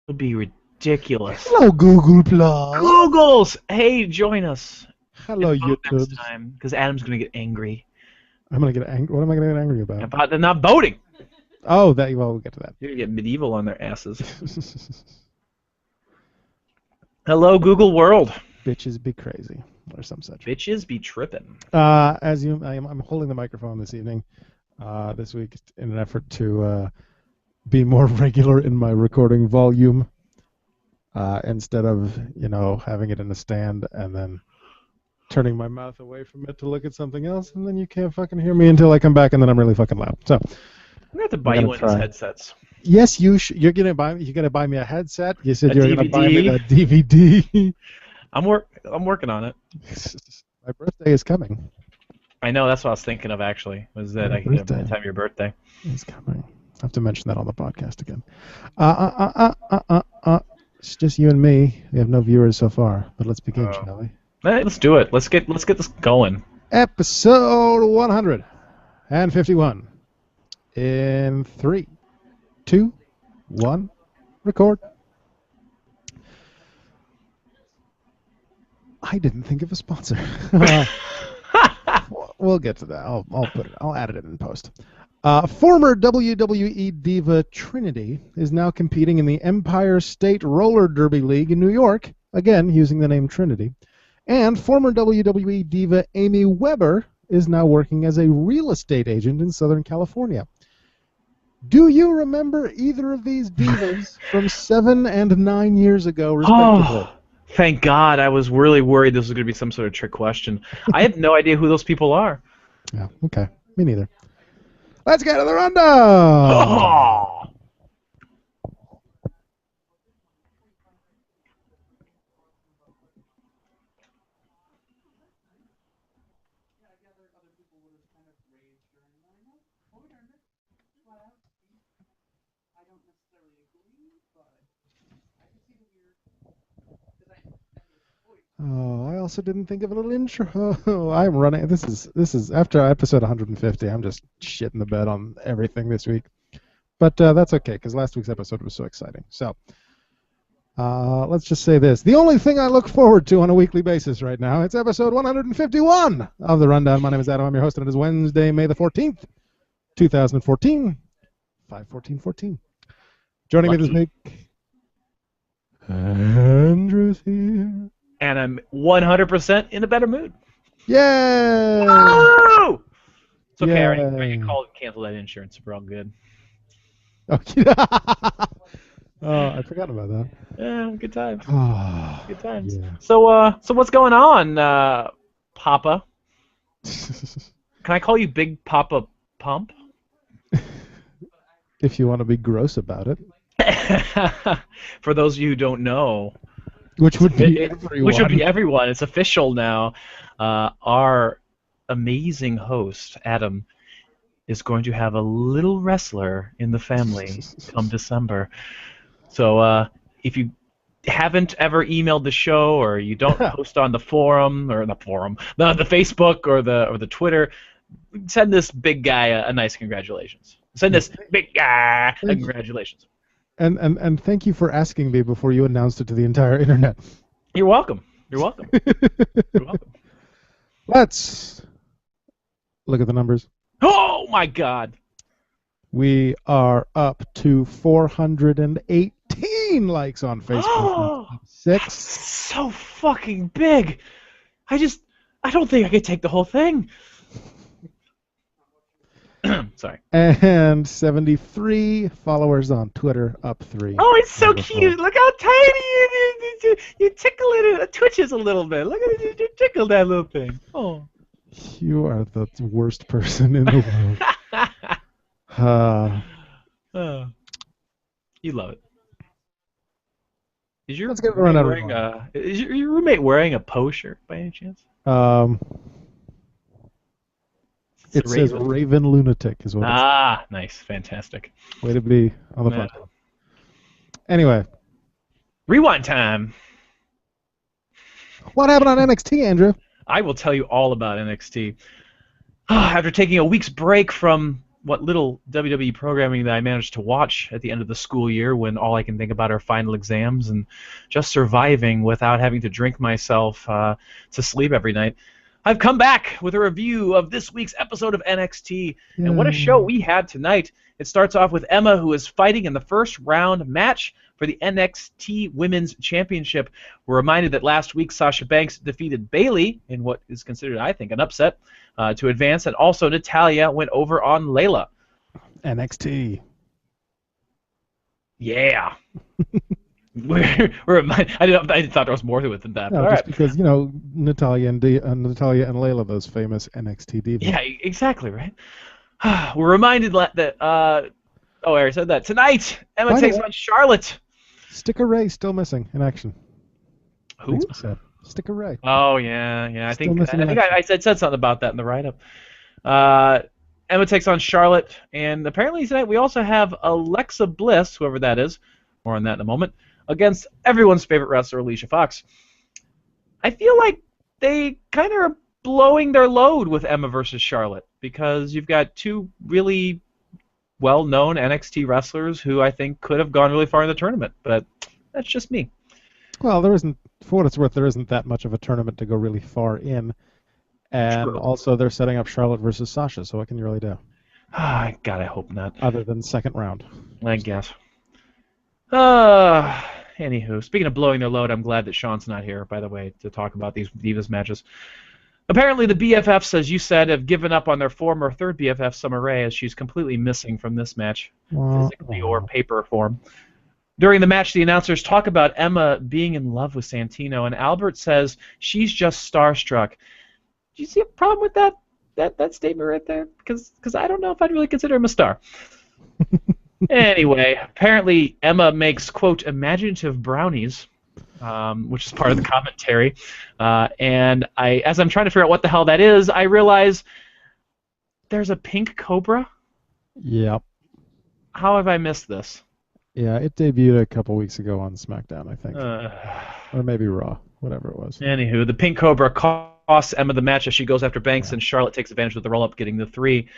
Would be ridiculous. Hello, Google Plus. Googles! Hey, join us. Hello, And vote next YouTube. time, because Adam's going to get angry I'm gonna get angry. What am I gonna get angry about? about them not voting. Oh, that. Well, we'll get to You're going to get medieval on their asses. that. Hello, Google World. Bitches be crazy, or some such. Bitches be tripping. I'm holding the microphone this evening, this week, in an effort to be more regular in my recording volume, instead of having it in a stand and then turning my mouth away from it to look at something else, and then you can't fucking hear me until I come back, and then I'm really fucking loud. So I'm going to have to buy you one of these headsets. yes, you're gonna buy me a headset. You said you're gonna buy me a DVD. I'm working on it. My birthday is coming. I know, that's what I was thinking of, actually. Was that I can get it by the time of your birthday. It's coming. I have to mention that on the podcast again. It's just you and me. We have no viewers so far, but let's begin, shall we? Hey, let's do it. Let's get this going. Episode 151. In 3, 2, 1, record. I didn't think of a sponsor. We'll get to that. I'll add it in post. Former WWE diva Trinity is now competing in the Empire State Roller Derby League in New York, again using the name Trinity. And former WWE diva Amy Weber is now working as a real estate agent in Southern California. Do you remember either of these divas from 7 and 9 years ago, respectively? Oh, thank God. I was really worried this was going to be some sort of trick question. I have no idea who those people are. Yeah, okay. Me neither. Let's get to the rundown! Oh. Oh, I also didn't think of a little intro. I'm running. This is after episode 150. I'm just shitting the bed on everything this week, but that's okay because last week's episode was so exciting. So let's just say this: the only thing I look forward to on a weekly basis right now. It's episode 151 of the Rundown. My name is Adam. I'm your host, and it is Wednesday, May the 14th, 2014, 5/14/14. Joining me this week, Andrew's here. And I'm 100% in a better mood. Yay! Oh! It's okay. Yay. I can call and cancel that insurance. We're all good. Okay. Oh, I forgot about that. Yeah, good times. Oh, Good times. yeah. So what's going on, Papa? Can I call you Big Papa Pump? If you want to be gross about it. For those of you who don't know, which would be everyone. Which would be everyone. It's official now. Our amazing host, Adam, is going to have a little wrestler in the family come December. So if you haven't ever emailed the show, or you don't post on the forum, or the Facebook or the Twitter, send this big guy a nice congratulations. Send this big guy a congratulations. And thank you for asking me before you announced it to the entire internet. You're welcome. You're welcome. You're welcome. Let's look at the numbers. Oh my God! We are up to 418 likes on Facebook. 6. So fucking big. I don't think I could take the whole thing. Sorry. And 73 followers on Twitter, up 3. Oh, it's so cute. Look how tiny you tickle it. It twitches a little bit. Look at it. You tickle that little thing. Oh. You are the worst person in the world. You love it. Is your Let's get around is your roommate wearing a Poe shirt by any chance? It says Raven Lunatic is what it says. Ah, nice. Fantastic. Way to be on the front. Anyway. Rewind time. What happened on NXT, Andrew? I will tell you all about NXT. After taking a week's break from what little WWE programming that I managed to watch at the end of the school year when all I can think about are final exams and just surviving without having to drink myself to sleep every night, I've come back with a review of this week's episode of NXT. And what a show we had tonight. It starts off with Emma, who is fighting in the first round match for the NXT Women's Championship. We're reminded that last week Sasha Banks defeated Bayley in what is considered, I think, an upset to advance. And also Natalya went over on Layla. NXT. Yeah. we're reminded, I thought there was more to it than that. No, but just right. because, Natalya and Layla, those famous NXT divas. Yeah, exactly, right? We're reminded that, I already said that. Tonight, Emma takes on Charlotte. Sticker Ray still missing in action. Who? Sticker Ray. Oh, yeah. I think I said something about that in the write-up. Emma takes on Charlotte, and apparently tonight we also have Alexa Bliss, whoever that is, more on that in a moment, against everyone's favorite wrestler, Alicia Fox. I feel like they kind of are blowing their load with Emma versus Charlotte, because you've got two really well-known NXT wrestlers who I think could have gone really far in the tournament, but that's just me. Well, there isn't, for what it's worth, there isn't that much of a tournament to go really far in. And True. Also, they're setting up Charlotte versus Sasha, so what can you really do? God, I hope not. Other than second round. I guess. Anywho, speaking of blowing their load, I'm glad that Sean's not here, by the way, to talk about these Divas matches. Apparently, the BFFs, as you said, have given up on their former third BFF, Summer Rae, as she's completely missing from this match, physically or paper form. During the match, the announcers talk about Emma being in love with Santino, and Albert says she's just starstruck. Do you see a problem with that statement right there? Because I don't know if I'd really consider him a star. Anyway, apparently Emma makes, quote, imaginative brownies, which is part of the commentary. And as I'm trying to figure out what the hell that is, I realize there's a pink cobra. Yep. How have I missed this? Yeah, it debuted a couple weeks ago on SmackDown, I think. Or maybe Raw, whatever it was. Anywho, the pink cobra costs Emma the match as she goes after Banks, and Charlotte takes advantage of the roll-up, getting the 3.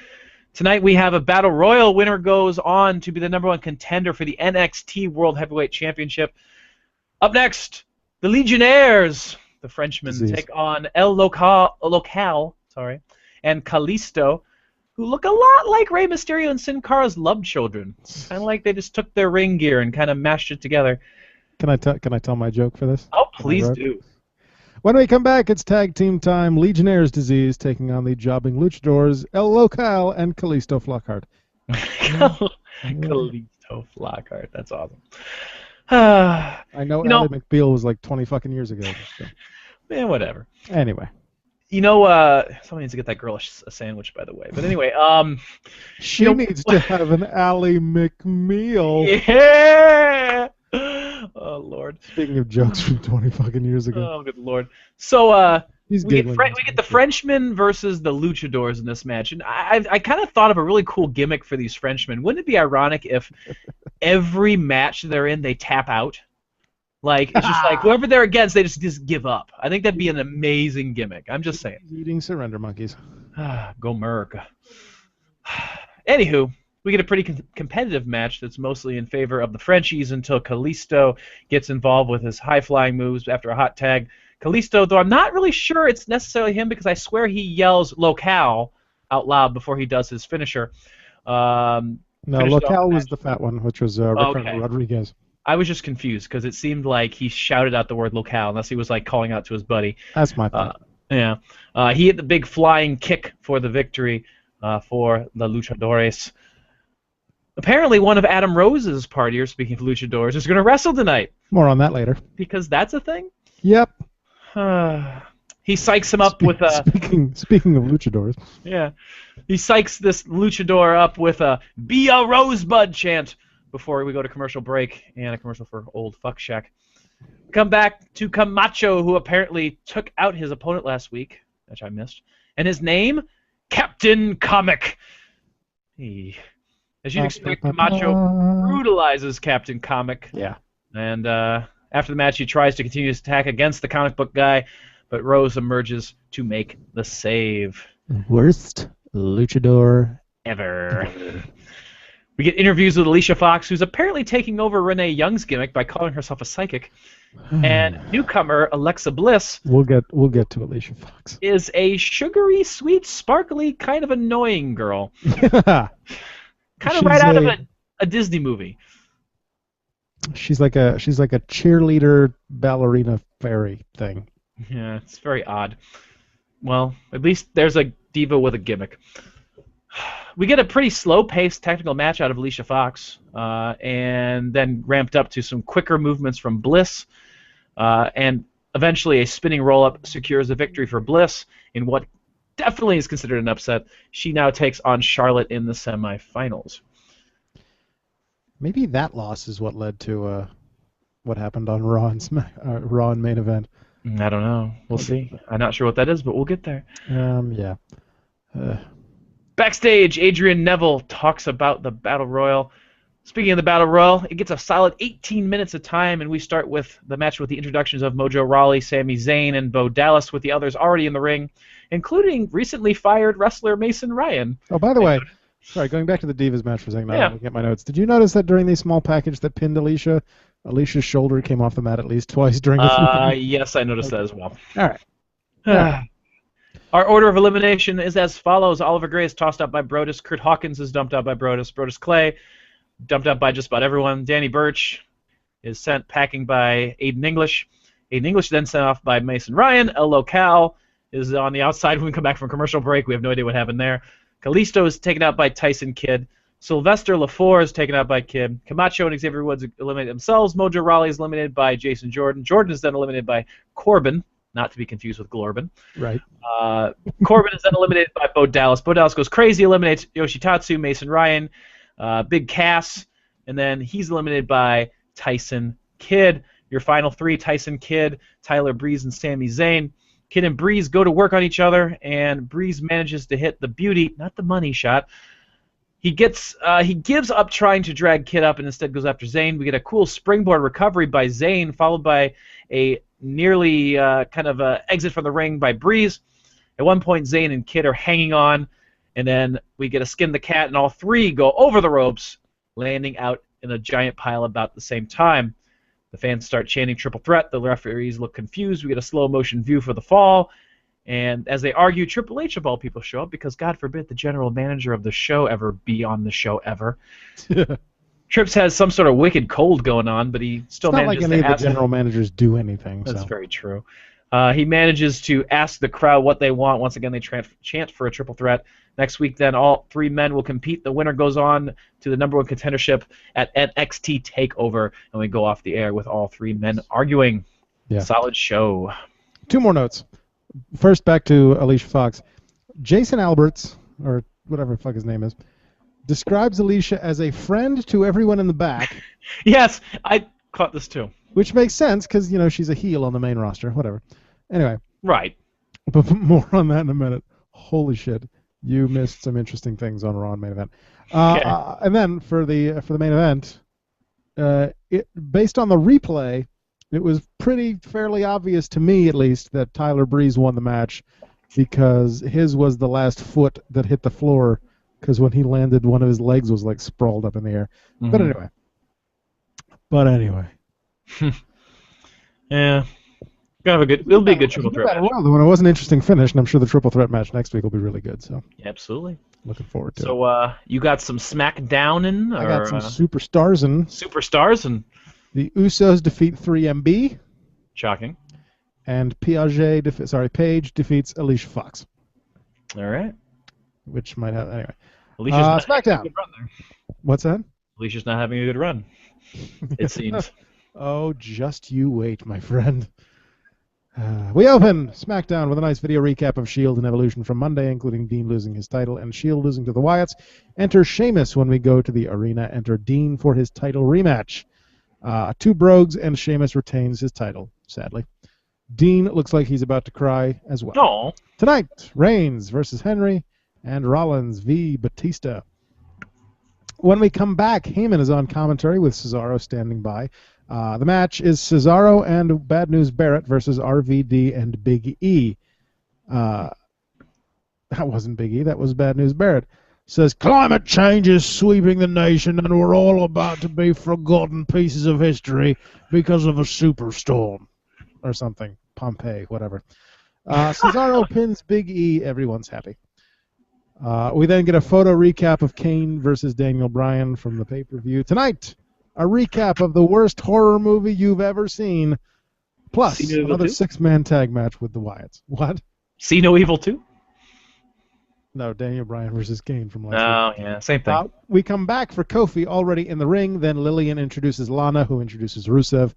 Tonight we have a Battle Royal. Winner goes on to be the number 1 contender for the NXT World Heavyweight Championship. Up next, the Legionnaires, the Frenchmen, take on El Local, and Kalisto, who look a lot like Rey Mysterio and Sin Cara's love children. Kind of like they just took their ring gear and kind of mashed it together. Can I tell my joke for this? Oh, please do. When we come back, it's tag team time. Legionnaires Disease taking on the jobbing luchadors, El Local and Kalisto Flockhart. Kalisto Flockhart. That's awesome. I know Ally McBeal was like 20 fucking years ago. So. Man, whatever. Anyway. Somebody needs to get that girl a sandwich, by the way. But anyway, she needs to have an Ally McMeal. Yeah. Oh Lord. Speaking of jokes from 20 fucking years ago. Oh good Lord. So we get the Frenchmen versus the Luchadors in this match, and I kind of thought of a really cool gimmick for these Frenchmen. Wouldn't it be ironic if every match they're in they tap out? Like it's just like whoever they're against, they just give up. I think that'd be an amazing gimmick. I'm just saying. Eating surrender monkeys. Go America. Anywho, we get a pretty competitive match that's mostly in favor of the Frenchies until Kalisto gets involved with his high-flying moves after a hot tag. Kalisto, though I'm not really sure it's necessarily him because I swear he yells Local out loud before he does his finisher. No, Local was the fat one, which was Ricardo Rodriguez. I was just confused because it seemed like he shouted out the word Local unless he was like calling out to his buddy. That's my thought. Yeah. He hit the big flying kick for the victory for the Luchadores. Apparently, one of Adam Rose's partiers, speaking of luchadors, is going to wrestle tonight. More on that later. Because that's a thing? Yep. He psychs him up with a... Speaking of luchadors. Yeah. He psychs this luchador up with a "Be a Rosebud" chant before we go to commercial break and a commercial for Old Fuck Shack. Come back to Camacho, who apparently took out his opponent last week, which I missed. And his name? Captain Comic. As you'd expect, Camacho brutalizes Captain Comic. Yeah. And after the match, he tries to continue his attack against the comic book guy, but Rose emerges to make the save. Worst luchador ever. We get interviews with Alicia Fox, who's apparently taking over Renee Young's gimmick by calling herself a psychic. And newcomer Alexa Bliss We'll get to Alicia Fox. is a sugary, sweet, sparkly, kind of annoying girl. Kind of right out of a Disney movie. She's like a cheerleader ballerina fairy thing. Yeah, it's very odd. Well, at least there's a diva with a gimmick. We get a pretty slow-paced technical match out of Alicia Fox, and then ramped up to some quicker movements from Bliss, and eventually a spinning roll-up secures a victory for Bliss in what definitely is considered an upset. She now takes on Charlotte in the semifinals. Maybe that loss is what led to what happened on Raw and main event. I don't know. We'll see. I'm not sure what that is, but we'll get there. Yeah. Backstage, Adrian Neville talks about the Battle Royal. Speaking of the Battle Royal, it gets a solid 18 minutes of time, and we start with the match with the introductions of Mojo Rawley, Sami Zayn, and Bo Dallas, with the others already in the ring, including recently fired wrestler Mason Ryan. Oh, by the way, sorry, going back to the Divas match for a second, I'll get my notes. Did you notice that during the small package that pinned Alicia's shoulder came off the mat at least twice during the Yes, I noticed that as well. All right. Our order of elimination is as follows. Oliver Gray is tossed out by Brodus. Kurt Hawkins is dumped out by Brodus. Brodus Clay dumped out by just about everyone. Danny Burch is sent packing by Aiden English. Aiden English then sent off by Mason Ryan. El Local is on the outside when we come back from commercial break. We have no idea what happened there. Kalisto is taken out by Tyson Kidd. Sylvester LaFour is taken out by Kidd. Camacho and Xavier Woods eliminate themselves. Mojo Rawley is eliminated by Jason Jordan. Jordan is then eliminated by Corbin, not to be confused with Glorbin. Right. Corbin is then eliminated by Bo Dallas. Bo Dallas goes crazy, eliminates Yoshitatsu, Mason Ryan, Big Cass, and then he's eliminated by Tyson Kidd. Your final three, Tyson Kidd, Tyler Breeze, and Sami Zayn. Kidd and Breeze go to work on each other, and Breeze manages to hit the beauty, not the money shot. He gives up trying to drag Kidd up and instead goes after Zayn. We get a cool springboard recovery by Zayn, followed by a nearly exit from the ring by Breeze. At one point, Zayn and Kidd are hanging on, and then we get a skin the cat, and all three go over the ropes, landing out in a giant pile about the same time. The fans start chanting triple threat. The referees look confused. We get a slow motion view for the fall. And as they argue, Triple H of all people show up because, God forbid, the general manager of the show ever be on the show ever. Trips has some sort of wicked cold going on, but he still manages to ask. It's not like any of the general managers do anything. That's very true. He manages to ask the crowd what they want. Once again, they chant for a triple threat. Next week, then, all three men will compete. The winner goes on to the number one contendership at NXT TakeOver, and we go off the air with all three men arguing. Yeah. Solid show. Two more notes. First, back to Alicia Fox. Jason Alberts, or whatever the fuck his name is, describes Alicia as a friend to everyone in the back. Yes, I caught this too. Which makes sense because, she's a heel on the main roster. Whatever. Anyway. Right. But more on that in a minute. Holy shit. You missed some interesting things on Raw and main event. Okay. And then for the main event, based on the replay, it was fairly obvious to me, at least, that Tyler Breeze won the match because his was the last foot that hit the floor because when he landed, one of his legs was like sprawled up in the air. Mm-hmm. But anyway. Yeah. It'll be a good triple threat match. Well, when it was an interesting finish, and I'm sure the triple threat match next week will be really good. So. Absolutely. Looking forward to it. So you got some SmackDown I got some superstars in. Superstars and. The Usos defeat 3MB. Shocking. And Paige defeats Alicia Fox. All right. Which might have anyway. Alicia's not SmackDown. having a good run there. What's that? Alicia's not having a good run. It seems. Oh, just you wait, my friend. We open SmackDown with a nice video recap of S.H.I.E.L.D. and Evolution from Monday, including Dean losing his title and S.H.I.E.L.D. losing to the Wyatts. Enter Sheamus when we go to the arena. Enter Dean for his title rematch. Two brogues, and Sheamus retains his title, sadly. Dean looks like he's about to cry as well. Aww. Tonight, Reigns versus Henry, and Rollins v. Batista. When we come back, Heyman is on commentary with Cesaro standing by. The match is Cesaro and Bad News Barrett versus RVD and Big E. That wasn't Big E, that was Bad News Barrett. says climate change is sweeping the nation and we're all about to be forgotten pieces of history because of a superstorm or something. Pompeii, whatever. Cesaro pins Big E. Everyone's happy. We then get a photo recap of Kane versus Daniel Bryan from the pay-per-view. Tonight, a recap of the worst horror movie you've ever seen, plus another 6-man tag match with the Wyatts. What? See No Evil 2? No, Daniel Bryan versus Kane from last week. Oh, yeah, same thing. We come back for Kofi already in the ring. Then Lillian introduces Lana, who introduces Rusev.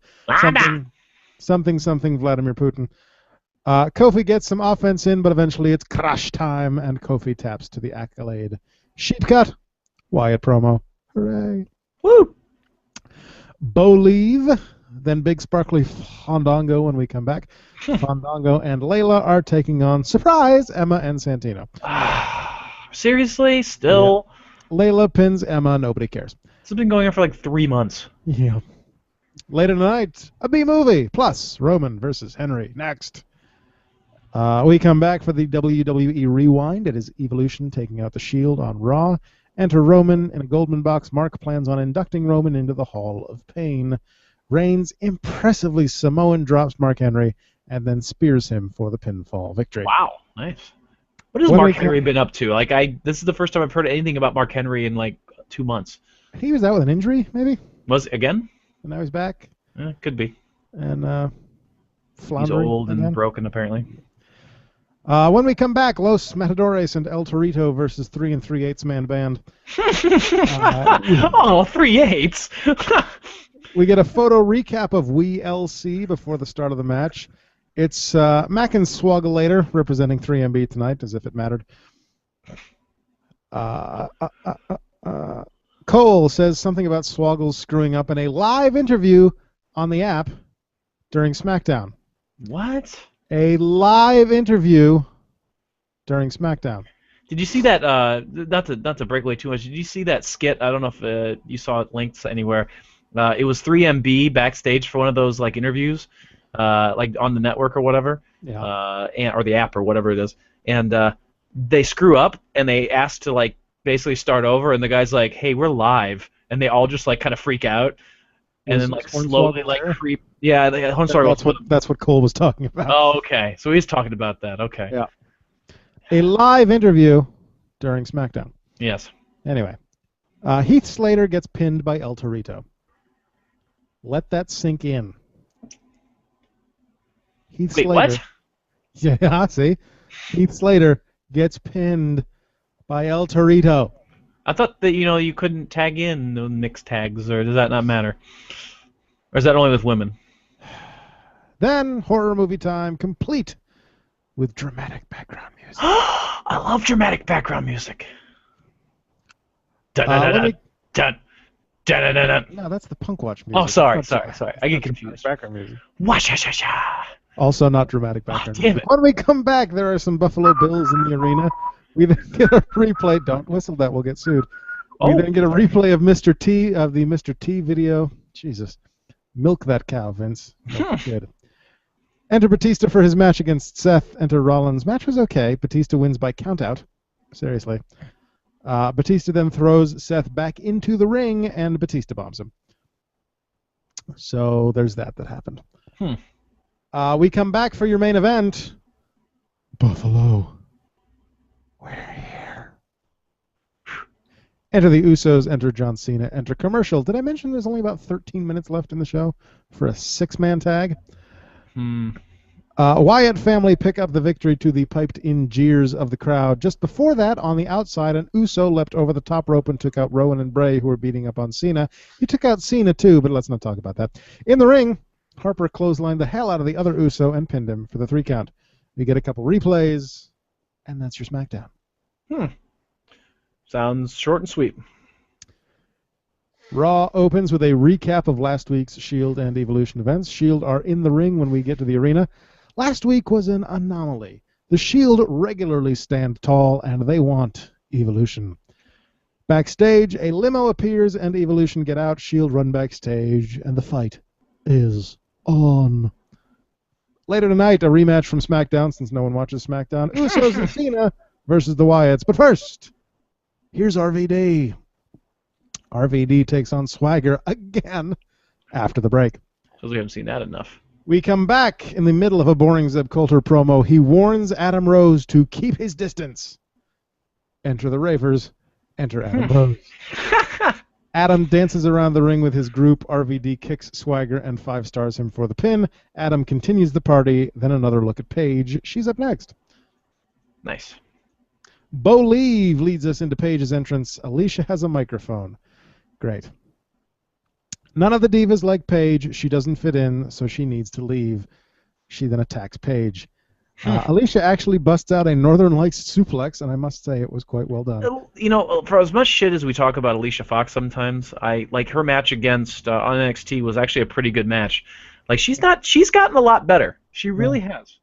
Something, Vladimir Putin. Kofi gets some offense in, but eventually it's crash time, and Kofi taps to the Accolade. Sheet cut. Wyatt promo. Hooray. Woo! Bo leave. Then Big Sparkly Fandango when we come back. Fandango and Layla are taking on, surprise, Emma and Santino. Seriously? Still? Yeah. Layla pins Emma. Nobody cares. This has been going on for like 3 months. Yeah. Later tonight, a B-movie, plus Roman versus Henry. Next. We come back for the WWE Rewind. It is Evolution taking out the Shield on Raw. Enter Roman in a Goldman box. Mark plans on inducting Roman into the Hall of Pain. Reigns impressively Samoan drops Mark Henry and then spears him for the pinfall victory. Wow, nice. What has Mark Henry been up to? This is the first time I've heard anything about Mark Henry in like 2 months. He was out with an injury, maybe. Was it again? And now he's back. Could be. And he's old and broken apparently. When we come back, Los Matadores and El Torito versus 3 3/8 man band. 3/8. We get a photo recap of We LC before the start of the match. It's Mac and Swoggulator representing 3MB tonight, as if it mattered. Cole says something about Swoggles screwing up in a live interview on the app during SmackDown. What? A live interview during SmackDown. Did you see that? Not to break away too much. Did you see that skit? I don't know if you saw it linked anywhere. It was 3MB backstage for one of those like interviews, like on the network or whatever, or the app or whatever it is. And they screw up and they ask to like basically start over, and the guy's like, "Hey, we're live," and they all just like kind of freak out, and then like slowly like creep. Yeah, that's what Cole was talking about. Oh, okay. So he's talking about that. Okay. Yeah. A live interview during SmackDown. Yes. Anyway, Heath Slater gets pinned by El Torito. Let that sink in. Wait, what? Yeah, see? Heath Slater gets pinned by El Torito. I thought that, you couldn't tag in the mixed tags, or does that not matter? Or is that only with women? Then, horror movie time, complete with dramatic background music. I love dramatic background music. Dun-dun-dun-dun. Dun-dun-dun-dun. No, that's the Punk Watch music. Oh, sorry. I get confused. Background music. Wash-sha-sha-sha. Also not dramatic background music. Damn it. When we come back, there are some Buffalo Bills in the arena. We then get a replay. Don't whistle that, we'll get sued. We then get a replay of Mr. T, of the Mr. T video. Jesus. Milk that cow, Vince. Good. Enter Batista for his match against Seth. Enter Rollins. Match was okay. Batista wins by countout. Seriously. Batista then throws Seth back into the ring, and Batista bombs him. So there's that happened. We come back for your main event. Buffalo. We're here. Enter the Usos. Enter John Cena. Enter commercial. Did I mention there's only about 13 minutes left in the show for a 6-man tag? Wyatt family pick up the victory to the piped-in jeers of the crowd. Just before that, on the outside, an Uso leapt over the top rope and took out Rowan and Bray, who were beating up on Cena. He took out Cena, too, but let's not talk about that. In the ring, Harper clotheslined the hell out of the other Uso and pinned him for the 3 count. We get a couple replays, and that's your SmackDown. Sounds short and sweet. Raw opens with a recap of last week's Shield and Evolution events. Shield are in the ring when we get to the arena. Last week was an anomaly. The Shield regularly stand tall, and they want Evolution. Backstage, a limo appears, and Evolution get out. Shield run backstage, and the fight is on. Later tonight, a rematch from SmackDown, since no one watches SmackDown. Usos and Cena versus the Wyatts. But first, Here's RVD. RVD takes on Swagger again after the break. Because we haven't seen that enough. We come back in the middle of a boring Zeb Coulter promo. He warns Adam Rose to keep his distance. Enter the Ravers. Enter Adam Rose. Adam dances around the ring with his group. RVD kicks Swagger and 5-stars him for the pin. Adam continues the party. Then another look at Paige. She's up next. Nice. Bo Leave leads us into Paige's entrance. Alicia has a microphone. Great. None of the divas like Paige. She doesn't fit in, so she needs to leave. She then attacks Paige. Alicia actually busts out a Northern Lights suplex, and I must say it was quite well done. You know, for as much shit as we talk about Alicia Fox sometimes, I like her match against on NXT was actually a pretty good match. Like she's gotten a lot better. She really has.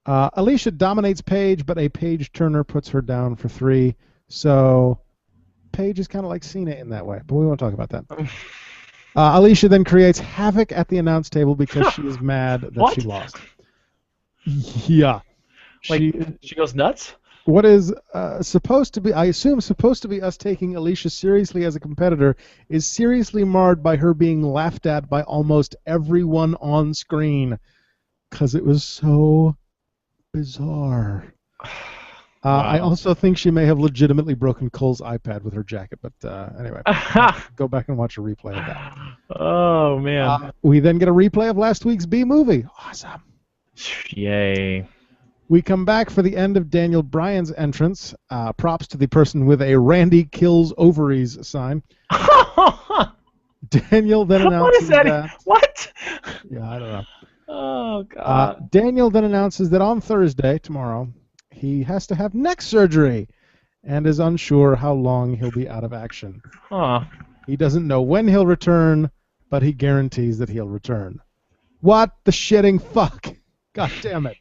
Alicia dominates Paige, but a Paige Turner puts her down for 3. So Paige is kind of like Cena in that way, but we won't talk about that. Alicia then creates havoc at the announce table because she is mad that she lost. Yeah. She goes nuts? What is supposed to be, I assume, supposed to be us taking Alicia seriously as a competitor is seriously marred by her being laughed at by almost everyone on screen because it was so bizarre. Wow. I also think she may have legitimately broken Cole's iPad with her jacket, but anyway, go back and watch a replay of that. Oh, man. We then get a replay of last week's B movie. Awesome. Yay. We come back for the end of Daniel Bryan's entrance. Props to the person with a Randy kills ovaries sign. Daniel then announces what is that? What? Yeah, I don't know. Oh, God. Daniel then announces that on Thursday, tomorrow, he has to have neck surgery and is unsure how long he'll be out of action. He doesn't know when he'll return, but he guarantees that he'll return. What the shitting fuck? God damn it.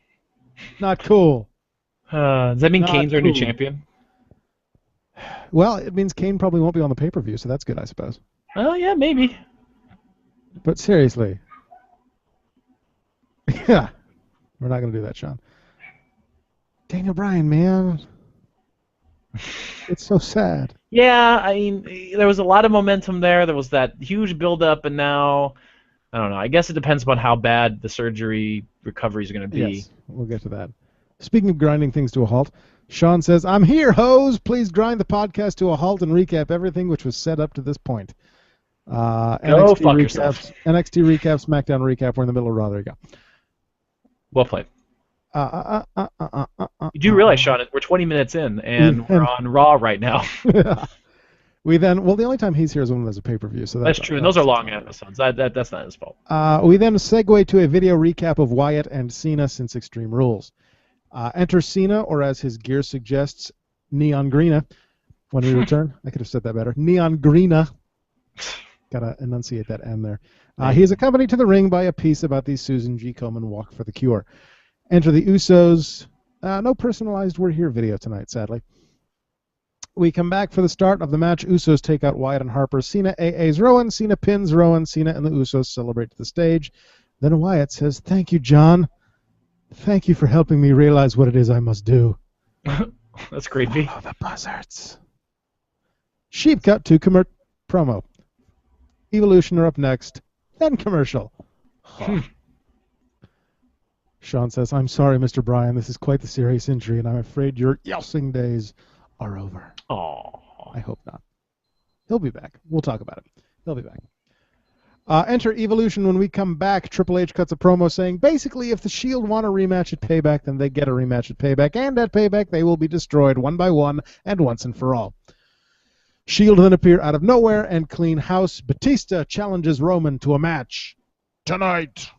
Not cool. Does that mean Kane's our new champion? Well, it means Kane probably won't be on the pay-per-view, so that's good, I suppose. Oh, yeah, maybe. But seriously. Yeah. We're not going to do that, Sean. Daniel Bryan, man. It's so sad. Yeah, I mean, there was a lot of momentum there. There was that huge build-up, and now, I don't know. I guess it depends upon how bad the surgery recovery is going to be. Yes, we'll get to that. Speaking of grinding things to a halt, Sean says, I'm here, hoes! Please grind the podcast to a halt and recap everything which was set up to this point. Go fuck yourself. NXT recap, SmackDown recap. We're in the middle of Raw. There you go. Well played. You do realize, Sean, we're 20 minutes in, and we're on Raw right now. We then, well, the only time he's here is when there's a pay-per-view. So that's true, and those are long episodes. That's not his fault. We then segue to a video recap of Wyatt and Cena since Extreme Rules. Enter Cena, or as his gear suggests, Neon Greena. When we return, I could have said that better. Neon Greena. Gotta enunciate that N there. He is accompanied to the ring by a piece about the Susan G. Komen Walk for the Cure. Enter the Usos. No personalized We're Here video tonight, sadly. We come back for the start of the match. Usos take out Wyatt and Harper. Cena AA's Rowan. Cena pins Rowan. Cena and the Usos celebrate to the stage. Then Wyatt says, "Thank you, John. Thank you for helping me realize what it is I must do." That's creepy. Follow the buzzards. Sheep cut to promo. Evolution are up next. Then commercial. Sean says, "I'm sorry, Mr. Bryan. This is quite the serious injury, and I'm afraid your yelling days are over." Oh, I hope not. He'll be back. We'll talk about it. He'll be back. Enter Evolution. When we come back, Triple H cuts a promo saying, basically, if the Shield want a rematch at Payback, then they get a rematch at Payback, and at Payback they will be destroyed one by one and once and for all. Shield then appear out of nowhere and clean house. Batista challenges Roman to a match tonight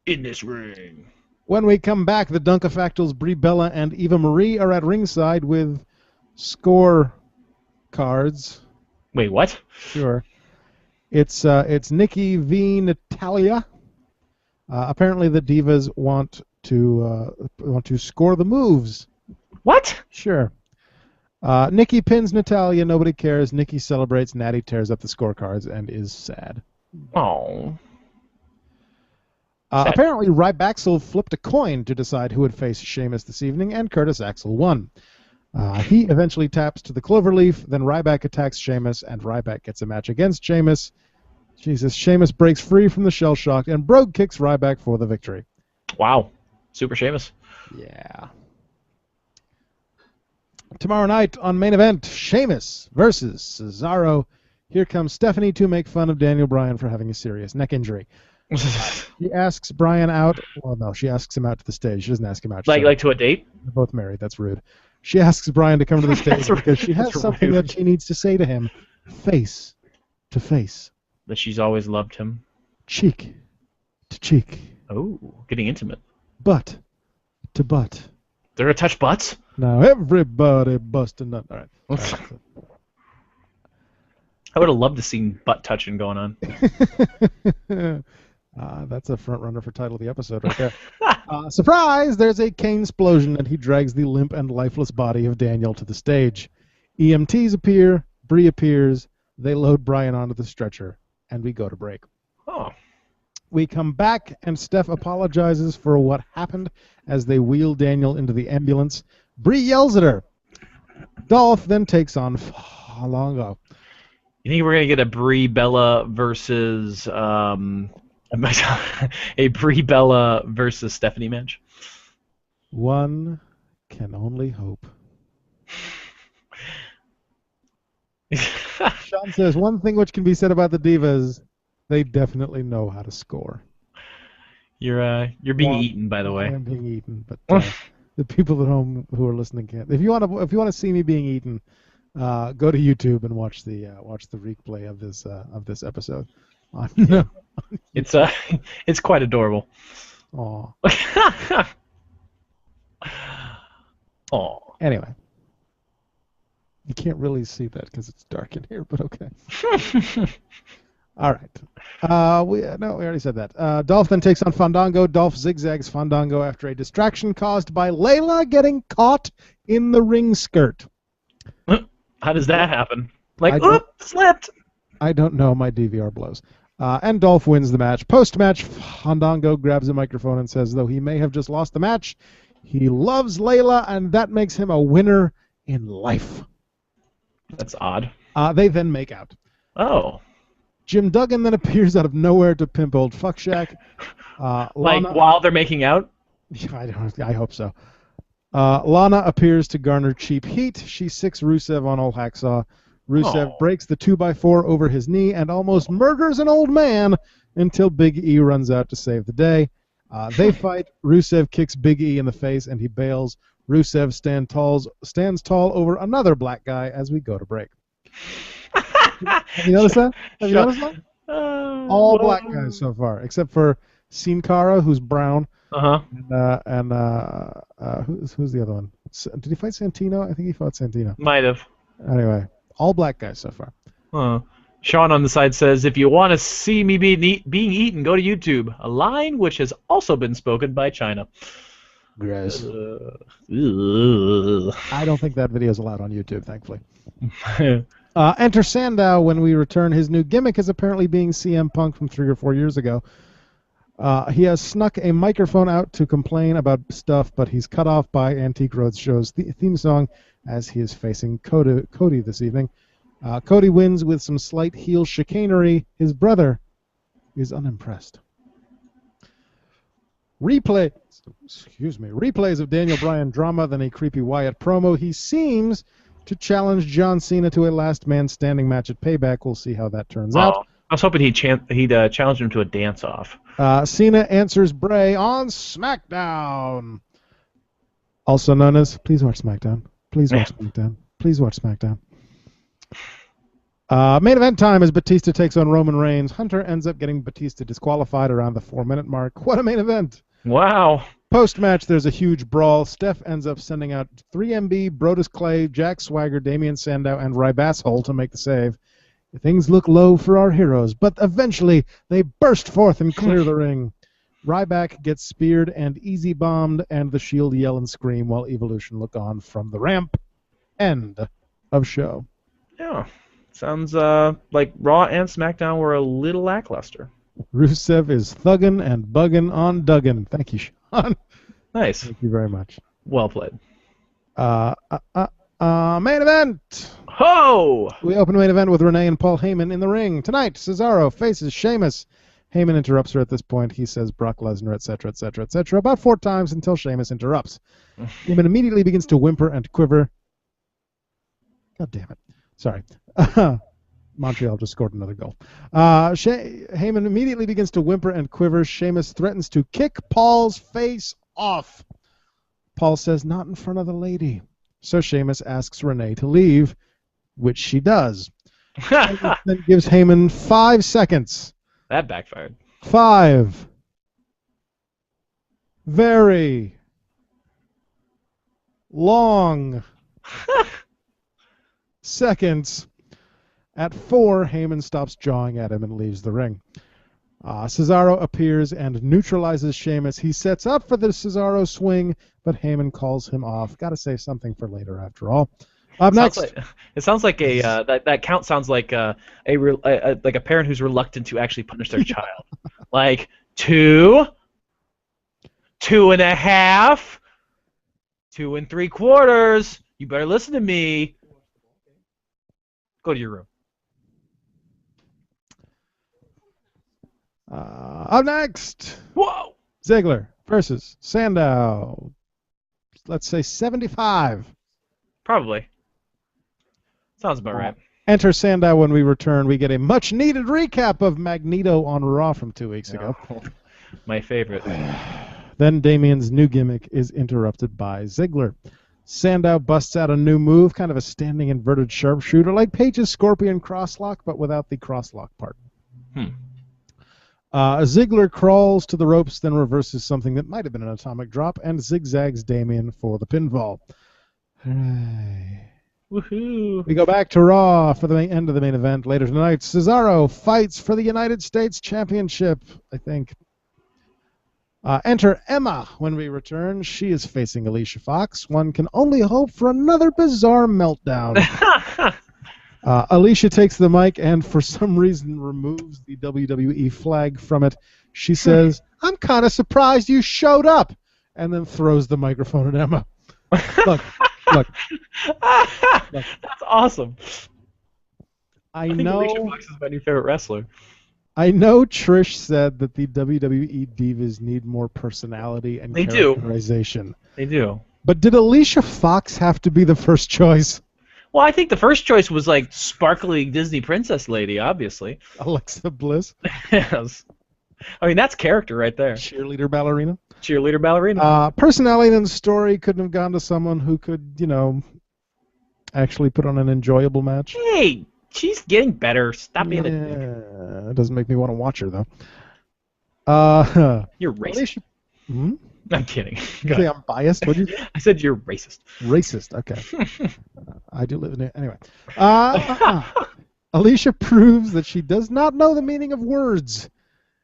in this ring. When we come back, the Dunkafactals Brie Bella and Eva Marie are at ringside with score cards. Wait, what? Sure. It's Nikki v. Natalia. Apparently the Divas want to score the moves. What? Sure. Nikki pins Natalia. Nobody cares. Nikki celebrates. Natty tears up the scorecards and is sad. Oh. Apparently, Rybaxel flipped a coin to decide who would face Sheamus this evening, and Curtis Axel won. He eventually taps to the Cloverleaf, then Ryback attacks Sheamus, and Ryback gets a match against Sheamus. Jesus, Sheamus breaks free from the shell shock, and Brogue kicks Ryback for the victory. Wow. Super Sheamus. Yeah. Tomorrow night on Main Event, Sheamus versus Cesaro. Here comes Stephanie to make fun of Daniel Bryan for having a serious neck injury. She asks Bryan out. Well, no, she asks him out to the stage. She doesn't ask him out. Like to a date? They're both married. That's rude. She asks Bryan to come to the stage because she has something that she needs to say to him, face to face. That she's always loved him. Cheek to cheek. Oh, getting intimate. Butt to butt. They're gonna touch butts? Now everybody busting nut. All right. I would have loved to see butt touching going on. That's a front runner for title of the episode right there. Surprise! There's a cane explosion, and he drags the limp and lifeless body of Daniel to the stage. EMTs appear. Brie appears. They load Bryan onto the stretcher, and we go to break. Oh. We come back, and Steph apologizes for what happened as they wheel Daniel into the ambulance. Brie yells at her. Dolph then takes on Fandango. You think we're gonna get a Brie Bella versus a Brie Bella versus Stephanie match? One can only hope. Sean says, one thing which can be said about the Divas, they definitely know how to score. You're being eaten, by the way. I'm being eaten, but the people at home who are listening can't. If you want to see me being eaten, go to YouTube and watch the replay of this episode. It's quite adorable. Aw. Aw. Anyway. You can't really see that because it's dark in here, but okay. All right. We already said that. Dolph then takes on Fandango. Dolph zigzags Fandango after a distraction caused by Layla getting caught in the ring skirt. How does that happen? Slipped. I don't know. My DVR blows. And Dolph wins the match. Post-match, Fandango grabs a microphone and says, though he may have just lost the match, he loves Layla, and that makes him a winner in life. That's odd. They then make out. Oh. Jim Duggan then appears out of nowhere to pimp old Fuckshack. Like while they're making out? I hope so. Lana appears to garner cheap heat. She sicks Rusev on old Hacksaw. Rusev breaks the 2x4 over his knee and almost murders an old man until Big E runs out to save the day. They fight. Rusev kicks Big E in the face and he bails. Rusev stands tall over another black guy as we go to break. Have you noticed that? All black guys so far, except for Sin Cara, who's brown. And who's the other one? Did he fight Santino? I think he fought Santino. Might have. Anyway, all black guys so far. Sean on the side says, if you want to see me being eaten, go to YouTube. A line which has also been spoken by China. Gross. I don't think that video is allowed on YouTube, thankfully. Enter Sandow when we return. His new gimmick is apparently being CM Punk from 3 or 4 years ago. He has snuck a microphone out to complain about stuff, but he's cut off by Antique Roadshow's theme song as he is facing Cody this evening. Cody wins with some slight heel chicanery. His brother is unimpressed. Replays of Daniel Bryan drama, then a creepy Wyatt promo. He seems to challenge John Cena to a last man standing match at Payback. We'll see how that turns out. I was hoping he'd challenge him to a dance-off. Cena answers Bray on SmackDown. Also known as, please watch SmackDown. Please watch SmackDown. Please watch SmackDown. Main event time as Batista takes on Roman Reigns. Hunter ends up getting Batista disqualified around the 4-minute mark. What a main event. Wow. Post-match, there's a huge brawl. Steph ends up sending out 3MB, Brodus Clay, Jack Swagger, Damian Sandow, and Rybasshole to make the save. Things look low for our heroes, but eventually they burst forth and clear the ring. Ryback gets speared and easy-bombed, and the Shield yell and scream while Evolution look on from the ramp. End of show. Yeah. Sounds like Raw and SmackDown were a little lackluster. Rusev is thuggin' and buggin' on Duggan. Thank you, Sean. Nice. Thank you very much. Well played. Main event. Ho! We open the main event with Renee and Paul Heyman in the ring. Tonight, Cesaro faces Sheamus. Heyman interrupts her at this point. He says Brock Lesnar, etc., etc., etc., about 4 times until Sheamus interrupts. Heyman immediately begins to whimper and quiver. God damn it. Sorry. Montreal just scored another goal. Heyman immediately begins to whimper and quiver. Sheamus threatens to kick Paul's face off. Paul says, not in front of the lady. So Sheamus asks Renee to leave, which she does. Sheamus then gives Heyman 5 seconds. That backfired. 5. Very long seconds. At 4, Heyman stops jawing at him and leaves the ring. Cesaro appears and neutralizes Sheamus. He sets up for the Cesaro swing, but Heyman calls him off. Got to save something for later, after all. Up next. It sounds like a that count sounds like a parent who's reluctant to actually punish their child. Like 2, 2.5, 2 3/4. You better listen to me. Go to your room. Up next. Whoa! Ziggler versus Sandow. Let's say 75. Probably. Sounds about right. Enter Sandow when we return. We get a much-needed recap of Magneto on Raw from 2 weeks ago. My favorite. Then Damien's new gimmick is interrupted by Ziggler. Sandow busts out a new move, kind of a standing inverted sharpshooter, like Paige's Scorpion crosslock, but without the crosslock part. Ziggler crawls to the ropes, then reverses something that might have been an atomic drop, and zigzags Damien for the pinfall. Hooray. Woohoo! We go back to Raw for the end of the main event later tonight. Cesaro fights for the United States Championship, I think. Enter Emma when we return. She is facing Alicia Fox. One can only hope for another bizarre meltdown. Alicia takes the mic and for some reason removes the WWE flag from it. She says, I'm kind of surprised you showed up, and then throws the microphone at Emma. Look. That's awesome. I think know Alicia Fox is my new favorite wrestler. I know Trish said that the WWE divas need more personality and characterization. They do. But did Alicia Fox have to be the first choice? Well, I think the first choice was like sparkly Disney princess lady, obviously. Alexa Bliss? Yes. I mean, that's character right there. Cheerleader ballerina? Cheerleader ballerina. Personality in the story couldn't have gone to someone who could, actually put on an enjoyable match. Hey, she's getting better. Stop being a dick. It doesn't make me want to watch her, though. You're racist. Alicia... Hmm? I'm kidding. You say I'm biased? What did you say? I said you're racist. Racist, okay. I do live in it. Anyway. Alicia proves that she does not know the meaning of words.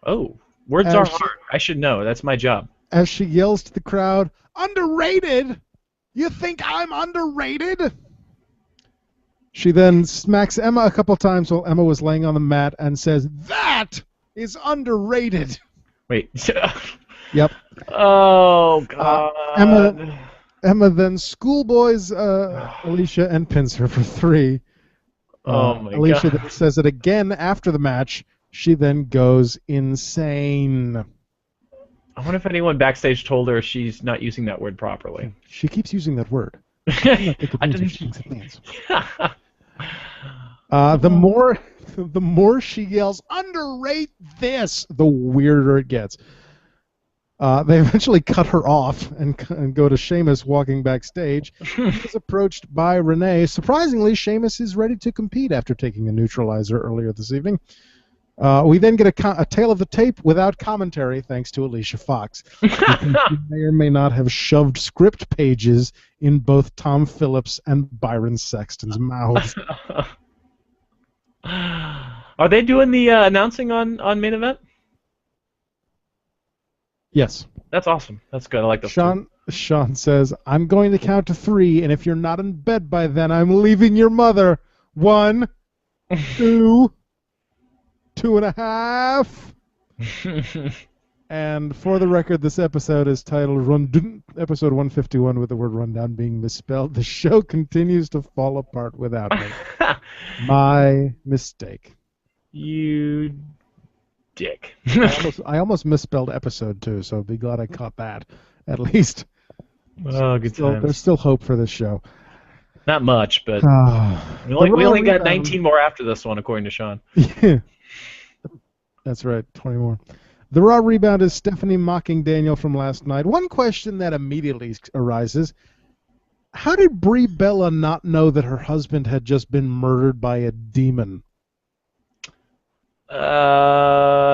Oh, words are hard. I should know. That's my job. As she yells to the crowd, underrated? You think I'm underrated? She then smacks Emma a couple times while Emma was laying on the mat and says, that is underrated. Wait. Yep. Oh, God. Emma then schoolboys Alicia and pins her for 3. Oh, my God. Alicia then says it again after the match. She then goes insane. I wonder if anyone backstage told her she's not using that word properly. She keeps using that word. I don't think she thinks it means. The more she yells, underrate this, the weirder it gets. They eventually cut her off and go to Sheamus walking backstage. He is approached by Renee. Surprisingly, Sheamus is ready to compete after taking a neutralizer earlier this evening. We then get a tail of the tape without commentary, thanks to Alicia Fox. She may or may not have shoved script pages in both Tom Phillips and Byron Sexton's mouths. Are they doing the announcing on main event? Yes. That's awesome. That's good. I like that. Sean says, I'm going to count to 3, and if you're not in bed by then, I'm leaving your mother. 1, 2, 2.5. And for the record, this episode is titled Rundwn, episode 151, with the word rundown being misspelled. The show continues to fall apart without me. My mistake. You dick. I almost misspelled episode 2, so be glad I caught that, at least. Oh, good times. There's still hope for this show. Not much, but we The only got rebound. 19 more after this one, according to Sean. Yeah. That's right, 20 more. The Raw rebound is Stephanie mocking Daniel from last night. One question that immediately arises: how did Brie Bella not know that her husband had just been murdered by a demon?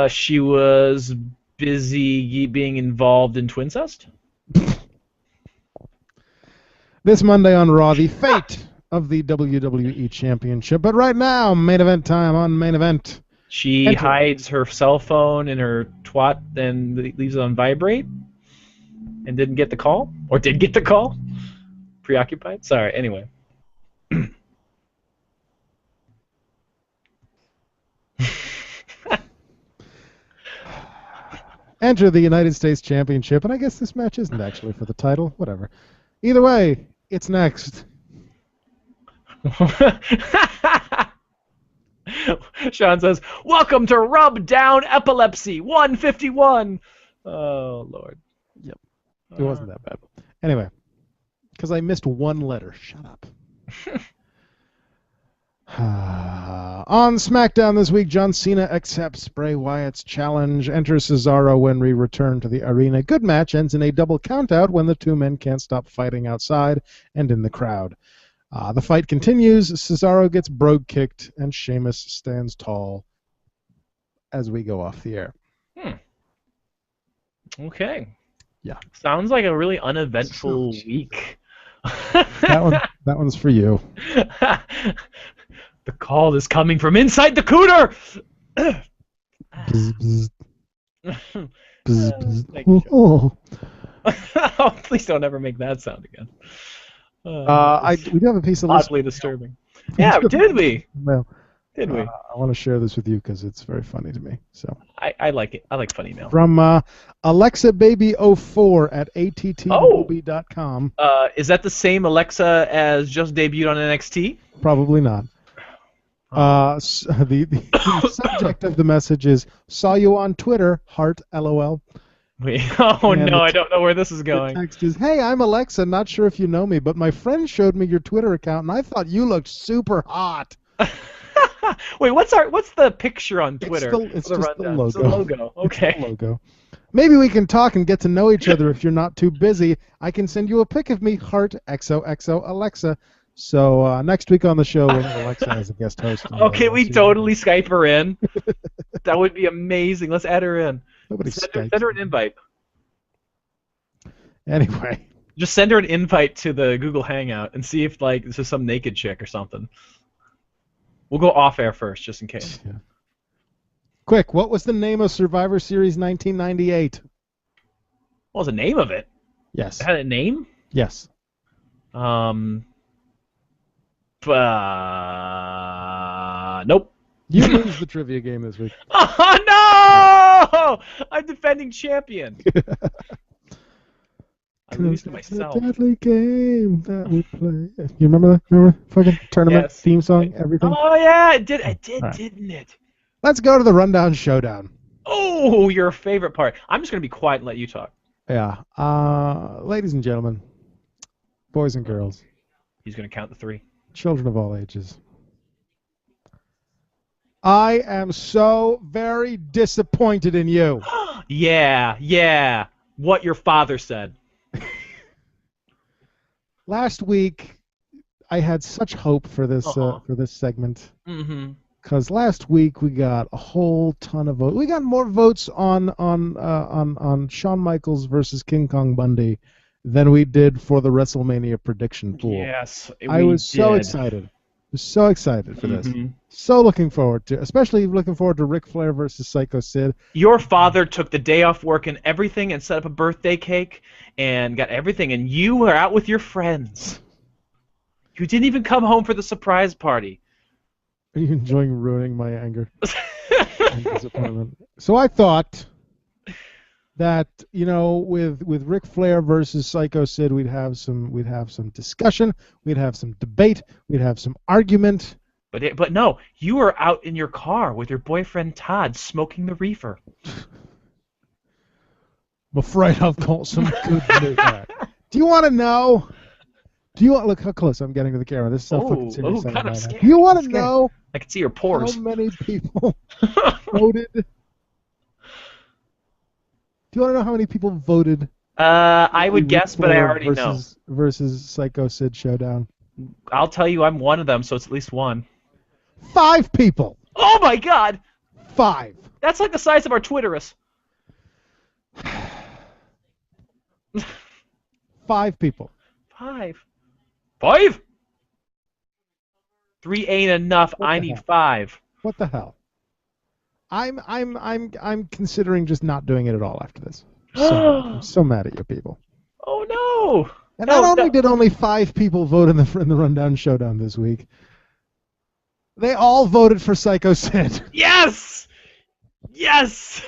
She was busy being involved in twincest. This Monday on Raw, the fate of the WWE Championship. But right now, main event time on Main Event. She hides her cell phone in her twat and leaves it on vibrate and didn't get the call? Or did get the call? Preoccupied? Sorry, anyway. Enter the United States Championship, and I guess this match isn't actually for the title. Whatever. Either way, it's next. Sean says, "Welcome to Rub Down Epilepsy 151." Oh, Lord. Yep. It wasn't that bad. Anyway, because I missed one letter. Shut up. On SmackDown this week, John Cena accepts Bray Wyatt's challenge, enters Cesaro when we return to the arena. Good match, ends in a double countout when the two men can't stop fighting outside and in the crowd. The fight continues. Cesaro gets brogue kicked, and Sheamus stands tall as we go off the air. Okay. Yeah. Sounds like a really uneventful week. That one's for you. The call is coming from inside the cooter. Bzz, bzz. Bzz, Thank you, bzz. Oh. Oh, please don't ever make that sound again. We do have a piece of Oddly disturbing. Yeah, did we? Well, Did we? I want to share this with you because it's very funny to me. So I like it. I like funny mail. from AlexaBaby04 at attmobi.com. Is that the same Alexa as just debuted on NXT? Probably not. The subject of the message is "Saw you on Twitter, heart LOL." Wait, And no, I don't know where this is The going. text is, "Hey, I'm Alexa. Not sure if you know me, but my friend showed me your Twitter account, and I thought you looked super hot." Wait, what's the picture on Twitter? It's The just the rundown. logo. It's the logo. Okay. It's the logo. Maybe we can talk and get to know each other if you're not too busy. I can send you a pic of me, heart XOXO Alexa. So next week on the show, we'll have Alexa as a guest host. Okay, we totally Skype her in. That would be amazing. Let's add her in. Send her an invite. Anyway. Just send her an invite to the Google Hangout and see if this is some naked chick or something. We'll go off air first, just in case. Yeah. Quick, what was the name of Survivor Series 1998? What was the name of it? Yes. It had a name? Yes. Nope. You lose the trivia game this week. Oh no! I'm defending champion. I lose to myself. The deadly game that we play. You remember that? Remember fucking tournament theme song, everything? Oh yeah, it did, right. didn't it? Let's go to the Rundown Showdown. Oh, your favorite part. I'm just gonna be quiet and let you talk. Yeah. Ladies and gentlemen, boys and girls, He's gonna count the 3. children of all ages, I am so very disappointed in you. Yeah. What your father said. Last week, I had such hope for this segment. Mm-hmm. Because last week we got a whole ton of votes. We got more votes on Shawn Michaels versus King Kong Bundy than we did for the WrestleMania prediction pool. Yes, I was so excited. So excited for this. So looking forward to, especially looking forward to Ric Flair versus Psycho Sid. Your father took the day off work and everything and set up a birthday cake and got everything, and you were out with your friends. You didn't even come home for the surprise party. Are you enjoying ruining my anger and disappointment? So I thought that with Ric Flair versus Psycho Sid, we'd have some discussion, we'd have some debate, we'd have some argument. But no, you were out in your car with your boyfriend Todd smoking the reefer. I'm afraid I've got some good news. Do you want to know? Do you want look how close I'm getting to the camera? This is so fucking serious. Kind of Right scary. do you want to know? I can see your pores. How many people voted? Do you want to know how many people voted? I would guess, but I already know. Versus Psycho Sid showdown. I'll tell you, I'm one of them, so it's at least one. 5 people. Oh my God! 5. That's like the size of our Twitterus. 5 people. 5. 3 ain't enough. I need 5. What the hell? I'm considering just not doing it at all after this. I'm so mad at you people. Oh no! And not only did only 5 people vote in the Rundown Showdown this week, they all voted for Psycho Sid. Yes! Yes!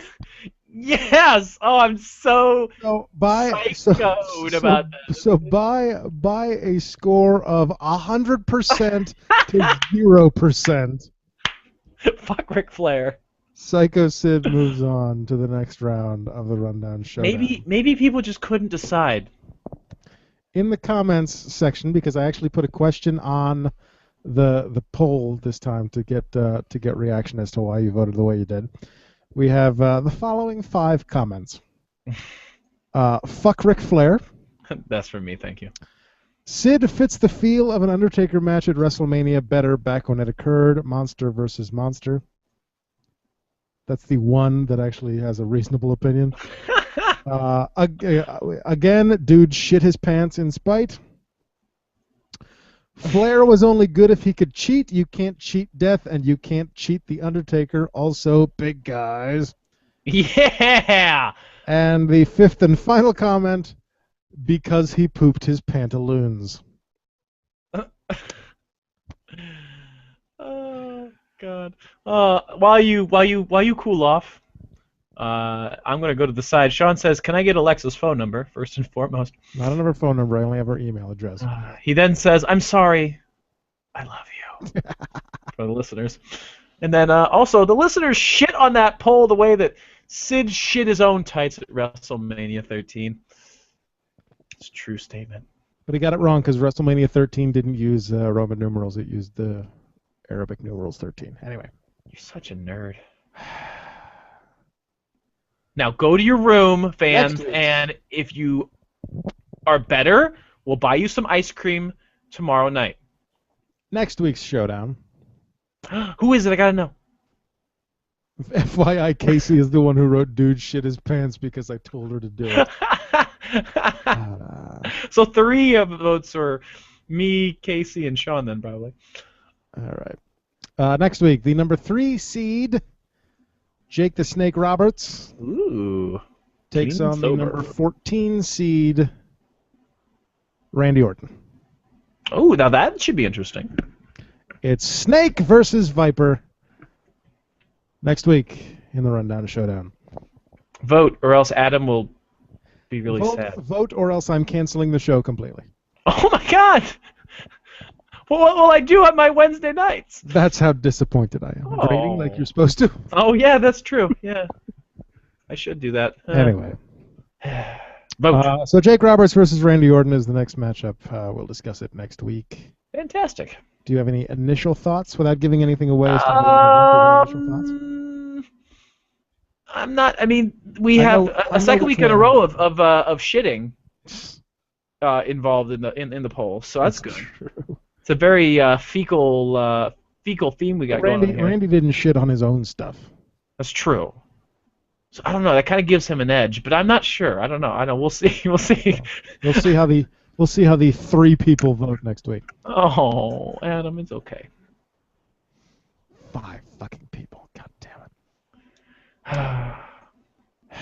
Yes! Oh, I'm so psychoed about this. So by a score of 100% to 0%. Fuck Ric Flair. Psycho Sid moves on to the next round of the Rundown Showdown. Maybe people just couldn't decide. In the comments section, because I actually put a question on the poll this time to get reaction as to why you voted the way you did. We have the following 5 comments. Fuck Ric Flair. That's from me, thank you. Sid fits the feel of an Undertaker match at WrestleMania better back when it occurred. Monster versus Monster. That's the one that actually has a reasonable opinion. Again, dude shit his pants in spite. Flair was only good if he could cheat. You can't cheat death, and you can't cheat the Undertaker. Also, big guys. Yeah! And the 5th and final comment, because he pooped his pantaloons. Oh God! While you cool off, I'm gonna go to the side. Sean says, "Can I get Alexa's phone number first and foremost?" I don't have her phone number. I only have her email address. He then says, "I'm sorry, I love you," for the listeners. And then also the listeners shit on that poll the way that Sid shit his own tights at WrestleMania 13. It's a true statement. But he got it wrong because WrestleMania 13 didn't use Roman numerals. It used the Arabic numerals 13. Anyway. You're such a nerd. Now go to your room, fans, and if you are better, we'll buy you some ice cream tomorrow night. Next week's showdown. Who is it? I gotta know. FYI, Casey is the one who wrote "Dude shit his pants" because I told her to do it. So 3 of the votes were me, Casey, and Sean then probably. All right. Next week, the number 3 seed, Jake the Snake Roberts, takes on the number 14 seed, Randy Orton. Oh, now that should be interesting. It's Snake versus Viper next week in the Rundown Showdown. Vote, or else Adam will be really sad. Vote, or else I'm canceling the show completely. Oh my God! Well, what will I do on my Wednesday nights? That's how disappointed I am. Grading like you're supposed to. Oh yeah, that's true. Yeah, I should do that. Anyway. Vote. So Jake Roberts versus Randy Orton is the next matchup. We'll discuss it next week. Fantastic. Do you have any initial thoughts without giving anything away? Initial thoughts? I'm not. I mean, we have a second week in a row of shitting involved in the poll, so that's good. True. It's a very fecal theme we got going on here. Randy didn't shit on his own stuff. That's true. So I don't know. That kind of gives him an edge, but I'm not sure. I don't know. We'll see. We'll see. We'll see how the 3 people vote next week. Oh, Adam, it's okay. 5 fucking people. God damn it.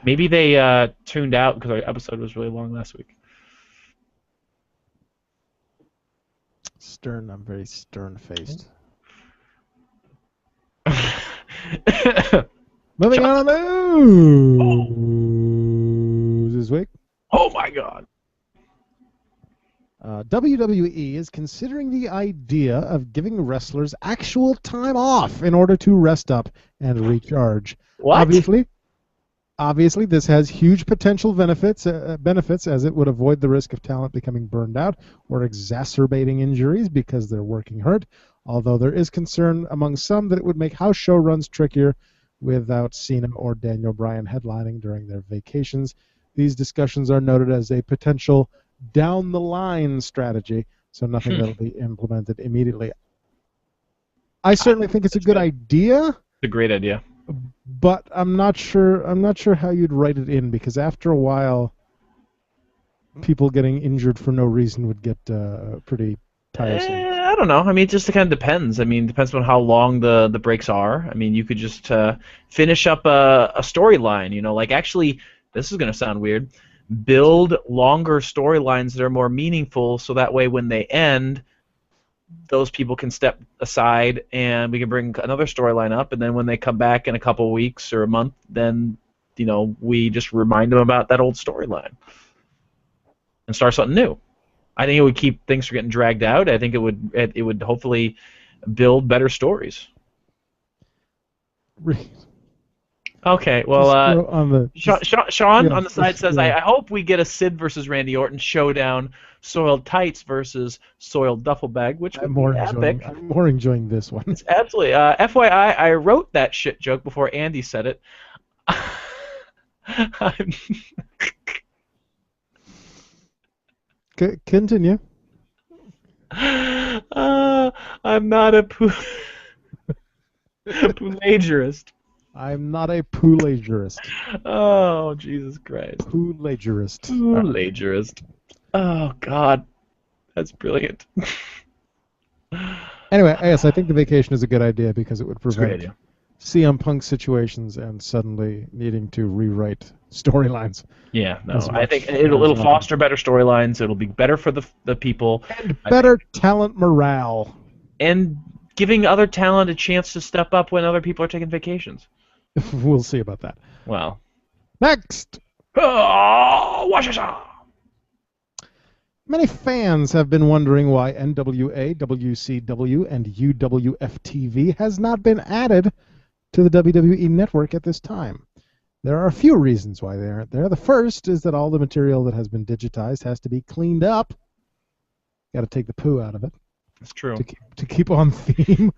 Maybe they tuned out because our episode was really long last week. Stern. I'm very stern-faced. Moving on to the news. WWE is considering the idea of giving wrestlers actual time off in order to rest up and recharge. What? Obviously, this has huge potential benefits as it would avoid the risk of talent becoming burned out or exacerbating injuries because they're working hurt, although there is concern among some that it would make house show runs trickier without Cena or Daniel Bryan headlining during their vacations. These discussions are noted as a potential down-the-line strategy, so nothing that will be implemented immediately. I certainly think it's a good idea. It's a great idea. But I'm not sure how you'd write it in, because after a while, people getting injured for no reason would get pretty tiresome. I don't know. I mean, it just kind of depends. I mean, it depends on how long the breaks are. I mean, you could just finish up a storyline. You know, like actually, this is going to sound weird. Build longer storylines that are more meaningful, so that way when they end, those people can step aside and we can bring another storyline up, and then when they come back in a couple weeks or a month, then we just remind them about that old storyline and start something new. I think it would keep things from getting dragged out. I think it would hopefully build better stories. Okay, well, Sean on the side says, I hope we get a Sid versus Randy Orton showdown, soiled tights versus soiled duffel bag, which would be epic. I'm more enjoying this one. It's absolutely. FYI, I wrote that shit joke before Andy said it. Continue. I'm not a plagiarist. I'm not a plagiarist. Oh, Jesus Christ. Plagiarist. Plagiarist. Oh, God. That's brilliant. Anyway, yes, I think the vacation is a good idea because it would prevent CM Punk situations and suddenly needing to rewrite storylines. Yeah, no, I think it'll foster better storylines. It'll be better for the people. And better talent morale. And giving other talent a chance to step up when other people are taking vacations. We'll see about that. Well. Next! Many fans have been wondering why NWA, WCW, and UWF-TV has not been added to the WWE network at this time. There are a few reasons why they aren't there. The first is that all the material that has been digitized has to be cleaned up. Got to take the poo out of it. That's true. To keep on theme.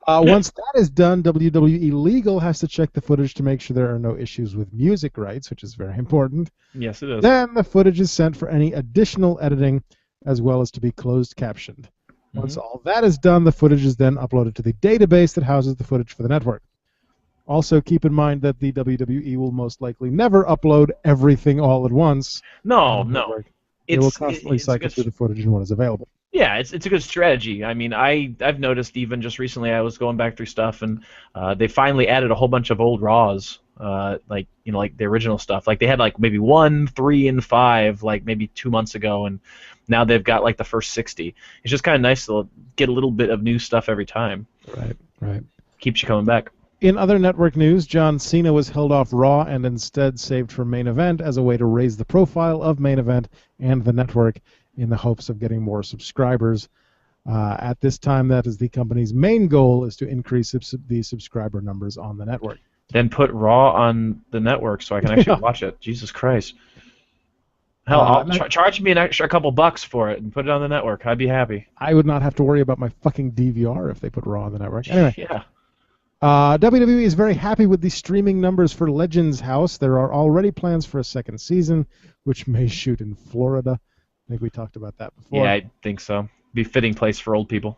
Once that is done, WWE Legal has to check the footage to make sure there are no issues with music rights, which is very important. Yes, it is. Then the footage is sent for any additional editing, as well as to be closed captioned. Once all that is done, the footage is then uploaded to the database that houses the footage for the network. Also, keep in mind that the WWE will most likely never upload everything all at once. No. They will constantly cycle through the footage and what is available. Yeah, it's a good strategy. I mean, I've noticed even just recently I was going back through stuff and they finally added a whole bunch of old Raws, like the original stuff. Like they had like maybe 1, 3, and 5 like maybe 2 months ago, and now they've got like the first 60. It's just kind of nice to get a little bit of new stuff every time. Right. Keeps you coming back. In other network news, John Cena was held off Raw and instead saved for Main Event as a way to raise the profile of Main Event and the network in the hopes of getting more subscribers. At this time, that is the company's main goal, is to increase the subscriber numbers on the network. Then put Raw on the network so I can actually watch it. Jesus Christ. Hell, charge me an extra couple bucks for it and put it on the network. I'd be happy. I would not have to worry about my fucking DVR if they put Raw on the network. Anyway. Yeah. WWE is very happy with the streaming numbers for Legends House. There are already plans for a second season, which may shoot in Florida. I think we talked about that before. Yeah, I think so. Be a fitting place for old people.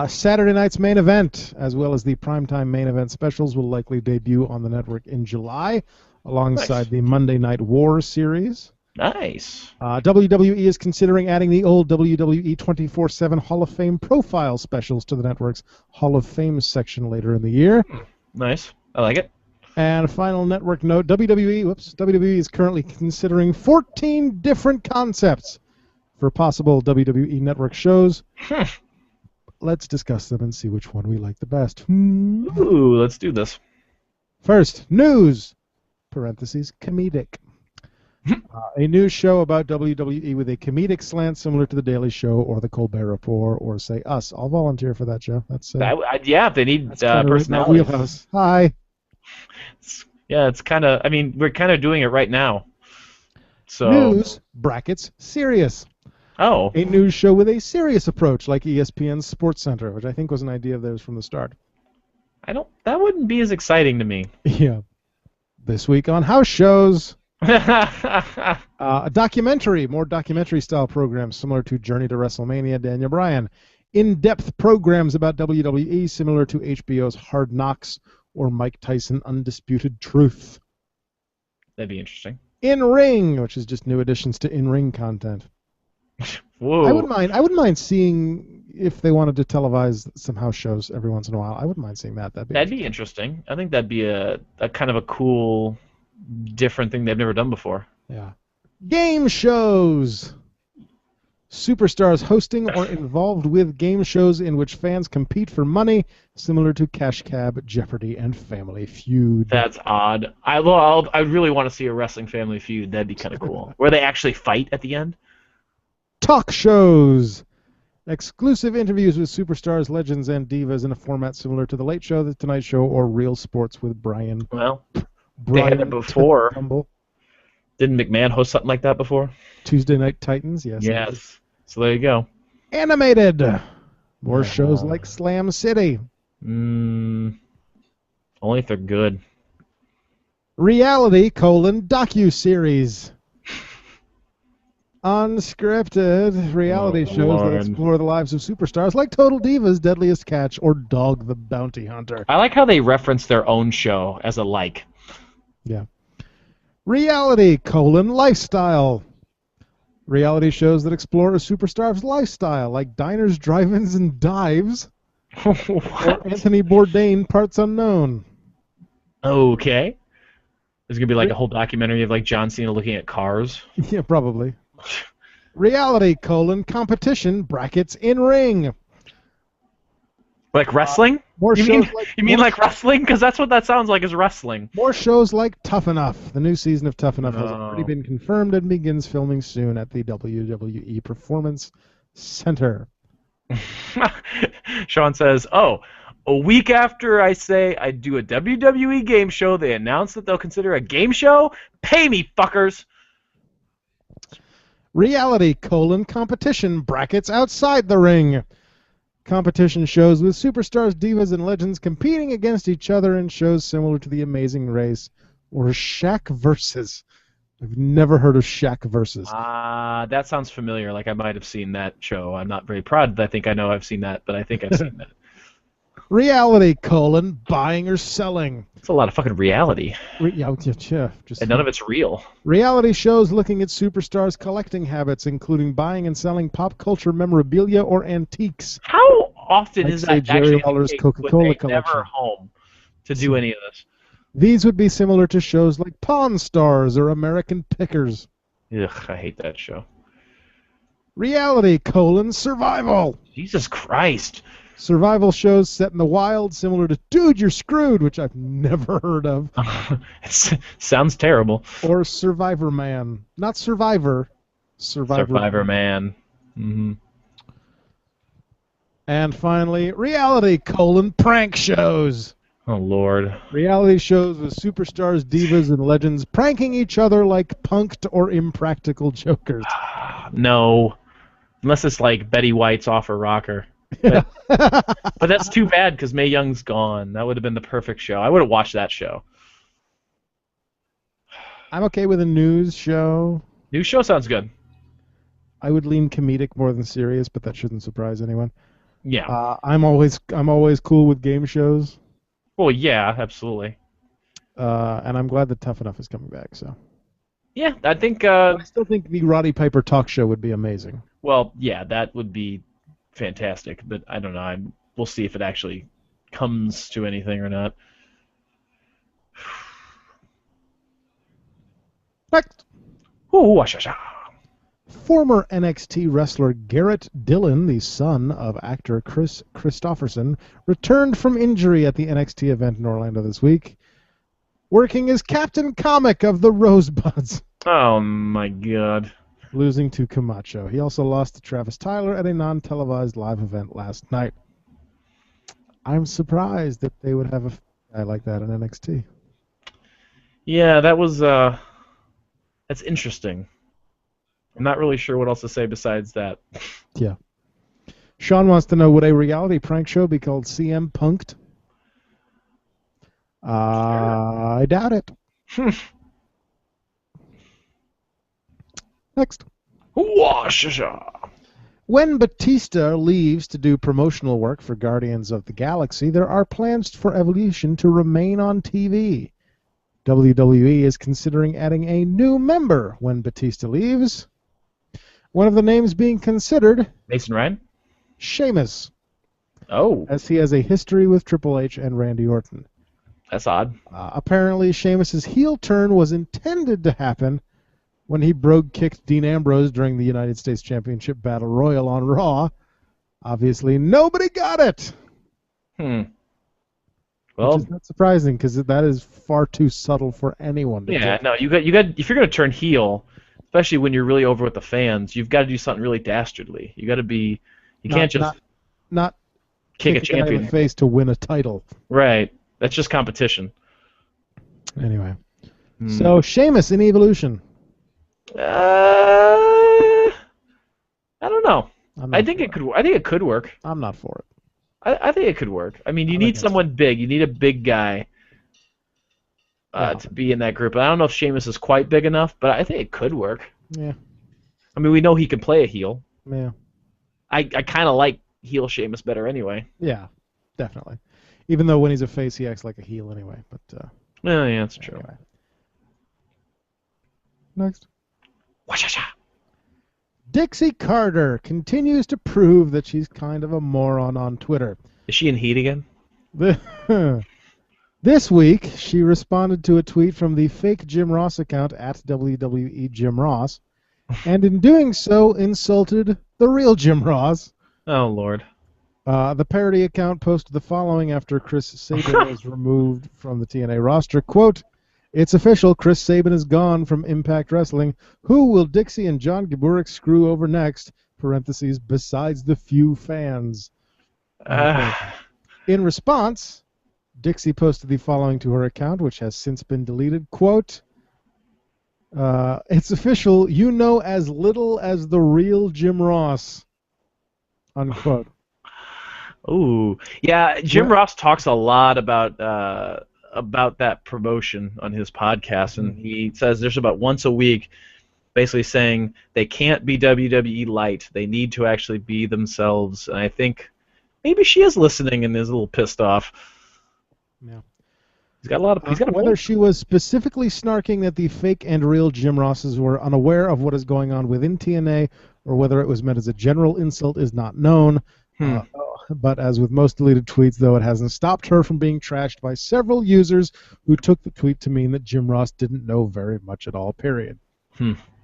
Saturday night's main event, as well as the primetime main event specials, will likely debut on the network in July, alongside the Monday Night War series. Nice. WWE is considering adding the old WWE 24/7 Hall of Fame profile specials to the network's Hall of Fame section later in the year. Nice. I like it. And a final network note, WWE is currently considering 14 different concepts for possible WWE network shows. Let's discuss them and see which one we like the best. Ooh, let's do this. First, news, parentheses, comedic. A new show about WWE with a comedic slant similar to The Daily Show or The Colbert Report or, say, Us. I'll volunteer for that show. Yeah, if they need That's kind of right in our personalities. wheelhouse. Hi. Yeah, it's kind of. I mean, we're kind of doing it right now. So. News, brackets, serious. Oh. A news show with a serious approach like ESPN's Sports Center, which I think was an idea of theirs from the start. That wouldn't be as exciting to me. Yeah. This week on House Shows, a documentary, more documentary-style programs similar to Journey to WrestleMania, Daniel Bryan. In-depth programs about WWE similar to HBO's Hard Knocks or Mike Tyson Undisputed Truth. That'd be interesting. In-Ring, which is just new additions to in-ring content. Whoa. I wouldn't mind seeing if they wanted to televise some house shows every once in a while. I wouldn't mind seeing that. That'd be interesting. I think that'd be a kind of a cool, different thing they've never done before. Yeah. Game shows. Superstars hosting or involved with game shows in which fans compete for money, similar to Cash Cab, Jeopardy, and Family Feud. That's odd. I really want to see a wrestling Family Feud. That'd be kind of cool. Where they actually fight at the end. Talk shows. Exclusive interviews with superstars, legends, and divas in a format similar to The Late Show, The Tonight Show, or Real Sports with Brian. Well, they had that before. Tumble. Didn't McMahon host something like that before? Tuesday Night Titans, yes. Yes. So there you go. Animated. More shows like Slam City. Only if they're good. Reality: docu-series. Unscripted reality shows that explore the lives of superstars like Total Divas, Deadliest Catch, or Dog the Bounty Hunter. I like how they reference their own show as a like. Yeah. Reality: lifestyle. Reality shows that explore a superstar's lifestyle like Diners, Drive-Ins, and Dives. Or Anthony Bourdain, Parts Unknown. Okay. There's going to be like a whole documentary of like John Cena looking at cars. Yeah, probably. Reality: competition, brackets, in-ring. Like wrestling? You mean like wrestling? Because that's what that sounds like, is wrestling. More shows like Tough Enough. The new season of Tough Enough has already been confirmed and begins filming soon at the WWE Performance Center. Sean says, a week after I say I do a WWE game show, they announce that they'll consider a game show? Pay me, fuckers! Reality: competition, brackets, outside the ring. Competition shows with superstars, divas, and legends competing against each other in shows similar to The Amazing Race or Shaq Versus. I've never heard of Shaq Versus. That sounds familiar. Like I might have seen that show. I'm not very proud that I think I know I've seen that, but I think I've seen that. Reality: buying or selling. It's a lot of fucking reality. And none of it's real. Reality shows looking at superstars' collecting habits, including buying and selling pop culture memorabilia or antiques. How often is that Jerry actually Lawler's Coca-Cola collection? Never home to do any of this. These would be similar to shows like Pawn Stars or American Pickers. Ugh, I hate that show. Reality: survival. Jesus Christ. Survival shows set in the wild, similar to Dude, You're Screwed, which I've never heard of. It sounds terrible. Or Survivor Man. Not Survivor. Survivor Man. Mm-hmm. And finally, reality: prank shows. Oh, Lord. Reality shows with superstars, divas, and legends pranking each other like punked or impractical jokers. No. Unless it's like Betty White's Off Her Rocker. But, but that's too bad because Mae Young's gone. That would have been the perfect show. I would have watched that show. I'm okay with a news show. News show sounds good. I would lean comedic more than serious, but that shouldn't surprise anyone. Yeah. I'm always cool with game shows. Well, yeah, absolutely. And I'm glad that Tough Enough is coming back. So. Yeah, I think. I still think the Roddy Piper talk show would be amazing. Well, yeah, that would be fantastic, but I don't know. We'll see if it actually comes to anything or not. Next. Ooh, Former NXT wrestler Garrett Dillon, the son of actor Chris Christopherson, returned from injury at the NXT event in Orlando this week, working as Captain Comic of the Rosebuds. Oh my God. losing to Camacho. He also lost to Travis Tyler at a non-televised live event last night. I'm surprised that they would have a guy like that in NXT. Yeah, that's interesting. I'm not really sure what else to say besides that. Yeah. Sean wants to know, would a reality prank show be called CM Punked? Sure. I doubt it. Next. Washa. When Batista leaves to do promotional work for Guardians of the Galaxy, there are plans for Evolution to remain on TV. WWE is considering adding a new member when Batista leaves. One of the names being considered, Mason Ryan? Sheamus, Oh, as he has a history with Triple H and Randy Orton. that's odd. Apparently, Sheamus's heel turn was intended to happen when he brogue-kicked Dean Ambrose during the United States Championship Battle Royal on Raw. Obviously, nobody got it, Hmm. which is Well, not surprising because that is far too subtle for anyone to yeah, get. no, you got if you're gonna turn heel, especially when you're really over with the fans, you've got to do something really dastardly. You Not can't just not kick a kick a guy in the champion. face to win a title. Right. That's just competition. Anyway, Hmm. so Sheamus in Evolution. I don't know. I'm I not think for it could. I think it could work. I'm not for it. I think it could work. I mean, you I'm need against it. someone big. You need a big guy Yeah. to be in that group. I don't know if Sheamus is quite big enough, but I think it could work. Yeah. I mean, we know he can play a heel. Yeah. I kind of like heel Sheamus better anyway. Yeah. Definitely. Even though when he's a face, he acts like a heel anyway. But Yeah, that's true. anyway. Next. Wah-cha-cha. Dixie Carter continues to prove that she's kind of a moron on Twitter. Is she in Heat again? This week, she responded to a tweet from the fake Jim Ross account at WWE Jim Ross, and in doing so, insulted the real Jim Ross. Oh Lord. The parody account posted the following after Chris Sabin was removed from the TNA roster. Quote, "It's official, Chris Sabin is gone from Impact Wrestling. Who will Dixie and John Gaburek screw over next? Parentheses, besides the few fans." In response, Dixie posted the following to her account, which has since been deleted. Quote, "It's official, you know as little as the real Jim Ross." Unquote. Ooh, yeah. Jim Well- Ross talks a lot about that promotion on his podcast, and he says there's about once a week, basically saying they can't be WWE light. They need to actually be themselves. And I think maybe she is listening and is a little pissed off. Yeah. He's got a lot of. He's got a Whether point. she was specifically snarking that the fake and real Jim Rosses were unaware of what is going on within TNA, or whether it was meant as a general insult is not known. But as with most deleted tweets, though, it hasn't stopped her from being trashed by several users who took the tweet to mean that Jim Ross didn't know very much at all, period.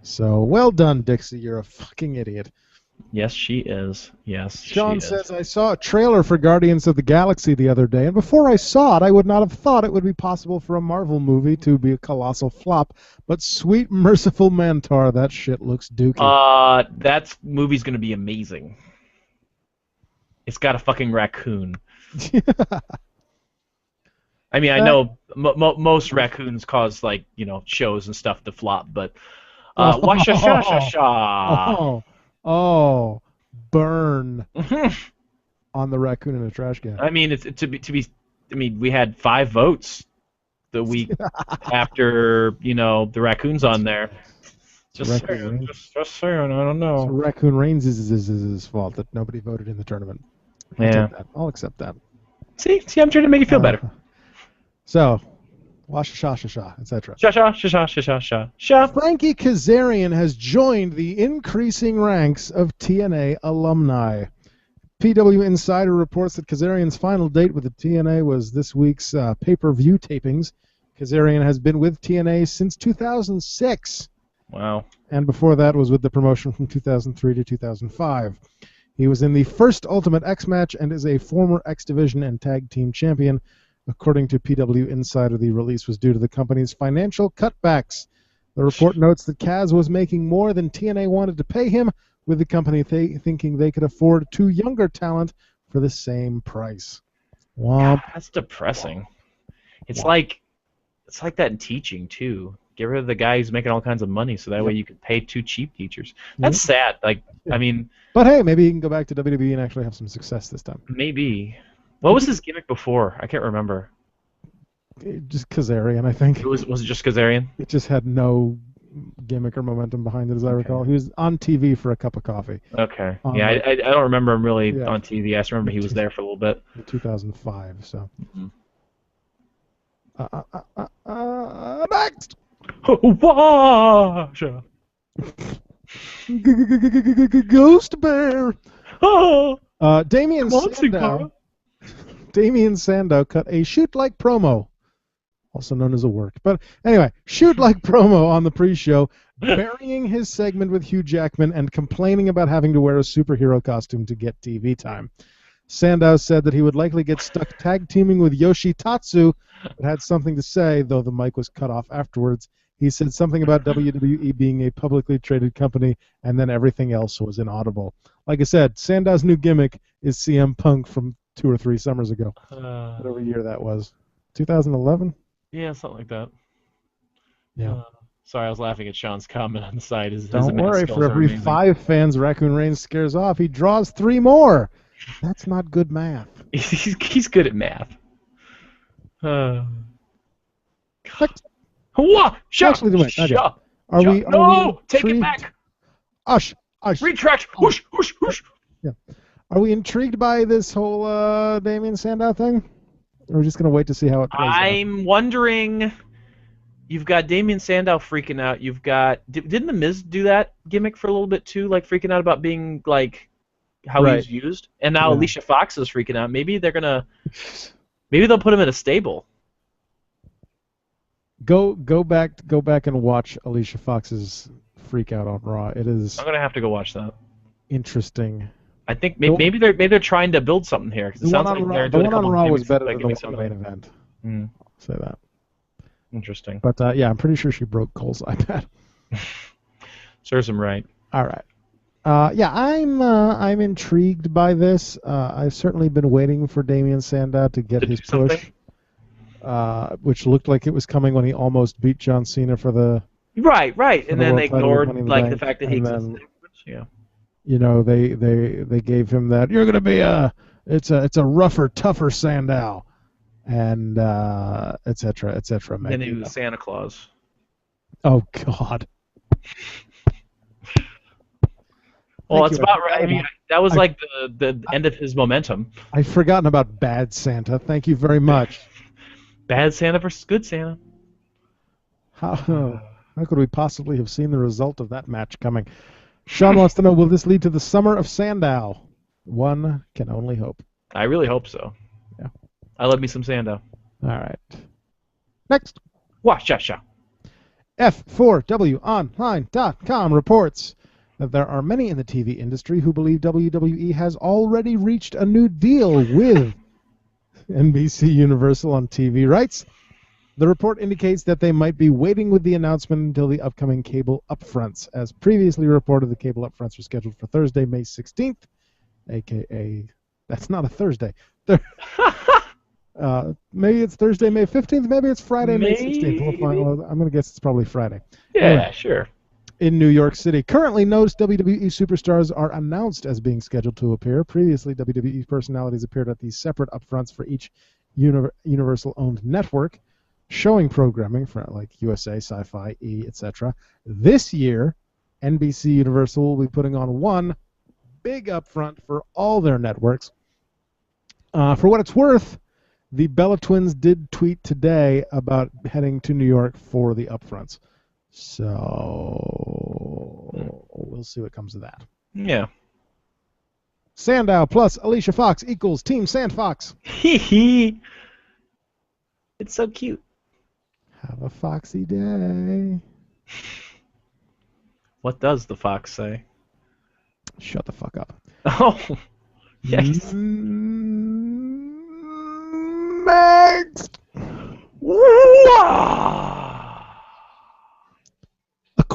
So, well done, Dixie. You're a fucking idiot. Yes, she is. Yes, Sean she is. says, "I saw a trailer for Guardians of the Galaxy the other day, and before I saw it, I would not have thought it would be possible for a Marvel movie to be a colossal flop. But sweet, merciful Mantar, that shit looks dookie." That movie's gonna be amazing. It's got a fucking raccoon. I mean, I know most raccoons cause shows and stuff to flop, but washa-sha-sha-sha. Oh, burn on the raccoon in a trash can. I mean, it's to be. I mean, we had 5 votes the week after the raccoon's on there. Just saying, I don't know. So Raccoon Reigns is his fault that nobody voted in the tournament. Yeah. I'll accept that. See, I'm trying to make you feel better. So, washa-sha-sha-sha, etc. Sha-sha-sha-sha-sha-sha. Frankie Kazarian has joined the increasing ranks of TNA alumni. PW Insider reports that Kazarian's final date with the TNA was this week's pay-per-view tapings. Kazarian has been with TNA since 2006. Wow. And before that was with the promotion from 2003 to 2005. He was in the first Ultimate X match and is a former X Division and Tag Team Champion. According to PW Insider, the release was due to the company's financial cutbacks. The report notes that Kaz was making more than TNA wanted to pay him, with the company thinking they could afford 2 younger talent for the same price. God, Womp. that's depressing. It's Womp. like that in teaching too. Get rid of the guy who's making all kinds of money, so that way you can pay 2 cheap teachers. That's sad. Like, Yeah. I mean, but hey, maybe he can go back to WWE and actually have some success this time. maybe. What was his gimmick before? I can't remember. Just Kazarian, I think. Was it just Kazarian? It just had no gimmick or momentum behind it, as I recall. He was on TV for a cup of coffee. Okay. Yeah, I don't remember him really on TV. I just remember he was there for a little bit. In 2005, so. Next! Washa! Ghost Bear! Damien Sandow cut a shoot-like promo, also known as a work. But anyway, shoot-like promo on the pre-show, burying his segment with Hugh Jackman and complaining about having to wear a superhero costume to get TV time. Sandow said that he would likely get stuck tag teaming with Yoshitatsu, but had something to say, though the mic was cut off afterwards. He said something about WWE being a publicly traded company, and then everything else was inaudible. Like I said, Sandow's new gimmick is CM Punk from 2 or 3 summers ago. Whatever year that was. 2011? Yeah, something like that. Yeah. Sorry, I was laughing at Sean's comment on the side. Don't worry, for every 5 fans Raccoon Reigns scares off, he draws 3 more. That's not good math. He's good at math. Actually, take it back. Ush. Retract. Whoosh. Yeah. Are we intrigued by this whole Damien Sandow thing? Or are we just going to wait to see how it plays out? I'm wondering. You've got Damien Sandow freaking out. You've got. Didn't The Miz do that gimmick for a little bit too? Like freaking out about being like how he's used. And now Alicia Fox is freaking out. Maybe they're going to. Maybe they'll put him in a stable. Go back and watch Alicia Fox's freak out on Raw. It is. I'm gonna have to go watch that. Interesting. I think maybe they're trying to build something here. Cause it sounds like they're doing the one on Raw was better than the one on the main event. Mm. I'll say that. Interesting. But yeah, I'm pretty sure she broke Cole's iPad. Serves him right. All right. Yeah, I'm intrigued by this. I've certainly been waiting for Damien Sandow to get his push. Which looked like it was coming when he almost beat John Cena for the right, and then they ignored like the fact that he existed. Yeah, you know they gave him that you're gonna be it's a rougher, tougher Sandow, and etc. And he was Santa Claus. Oh God. Well, that's about right. I mean, that was like the end of his momentum. I've forgotten about Bad Santa. Thank you very much. Bad Santa versus good Santa. How could we possibly have seen the result of that match coming? Sean wants to know, will this lead to the Summer of Sandow? One can only hope. I really hope so. Yeah. I love me some Sandow. All right. Next. Watch. F4WOnline.com reports that there are many in the TV industry who believe WWE has already reached a new deal with NBC Universal on TV rights. The report indicates that they might be waiting with the announcement until the upcoming cable upfronts. As previously reported, the cable upfronts are scheduled for Thursday, May 16th, a.k.a. that's not a Thursday. Maybe it's Thursday, May 15th. Maybe it's Friday, May 16th. I'm going to guess it's probably Friday. Yeah, anyway, sure. In New York City. Currently, no WWE superstars are announced as being scheduled to appear. Previously, WWE personalities appeared at these separate upfronts for each Universal-owned network, showing programming for like USA, Sci-Fi, E, etc. This year, NBC Universal will be putting on one big upfront for all their networks. For what it's worth, the Bella Twins did tweet today about heading to New York for the upfronts. So we'll see what comes of that. Yeah. Sandow plus Alicia Fox equals Team Sandfox. Hee. It's so cute. Have a foxy day. What does the fox say? Shut the fuck up. Oh, yes. Next.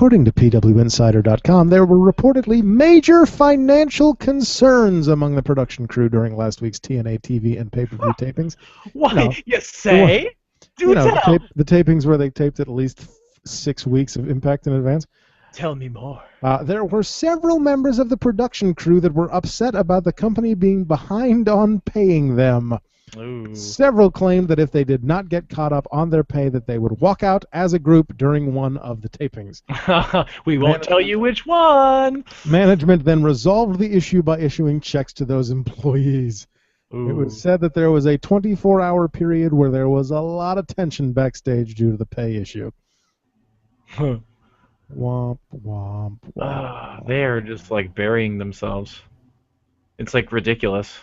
according to PWInsider.com, there were reportedly major financial concerns among the production crew during last week's TNA TV and pay-per-view tapings. Why? You say? Do tell. The tapings where they taped at least 6 weeks of Impact in advance. Tell me more. There were several members of the production crew that were upset about the company being behind on paying them. Ooh. Several claimed that if they did not get caught up on their pay, that they would walk out as a group during one of the tapings. We won't tell you which one. Management then resolved the issue by issuing checks to those employees. Ooh. It was said that there was a 24-hour period where there was a lot of tension backstage due to the pay issue. Womp, womp, womp. They're just like burying themselves. It's like ridiculous.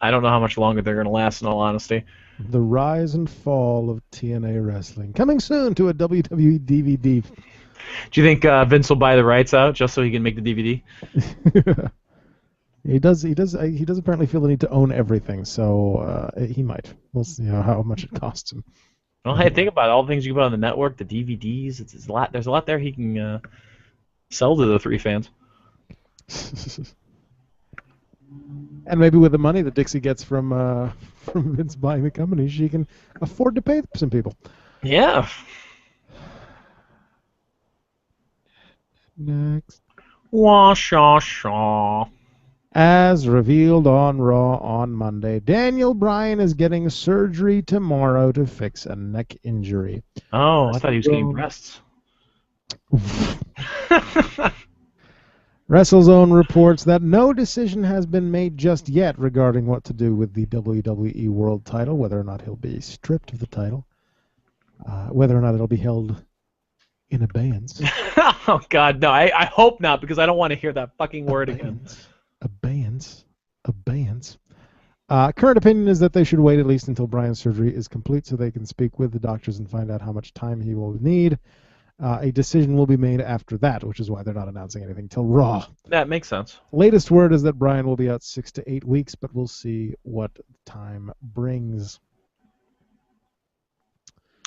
I don't know how much longer they're going to last, in all honesty. The rise and fall of TNA wrestling. Coming soon to a WWE DVD. Do you think Vince will buy the rights out just so he can make the DVD? He does apparently feel the need to own everything, so he might. We'll see how much it costs him. Well, hey, think about it. All the things you put on the network, the DVDs. It's a lot. There's a lot there he can sell to the three fans. And maybe with the money that Dixie gets from Vince buying the company, she can afford to pay some people. Yeah. Next. Wah-shaw-shaw. As revealed on Raw on Monday, Daniel Bryan is getting surgery tomorrow to fix a neck injury. Oh, I thought he was getting breasts. WrestleZone reports that no decision has been made just yet regarding what to do with the WWE World title, whether or not he'll be stripped of the title, whether or not it'll be held in abeyance. Oh, God, no. I hope not, because I don't want to hear that fucking word again. Abeyance. Current opinion is that they should wait at least until Bryan's surgery is complete so they can speak with the doctors and find out how much time he will need. A decision will be made after that, which is why they're not announcing anything till Raw. That makes sense. Latest word is that Bryan will be out 6 to 8 weeks, but we'll see what time brings.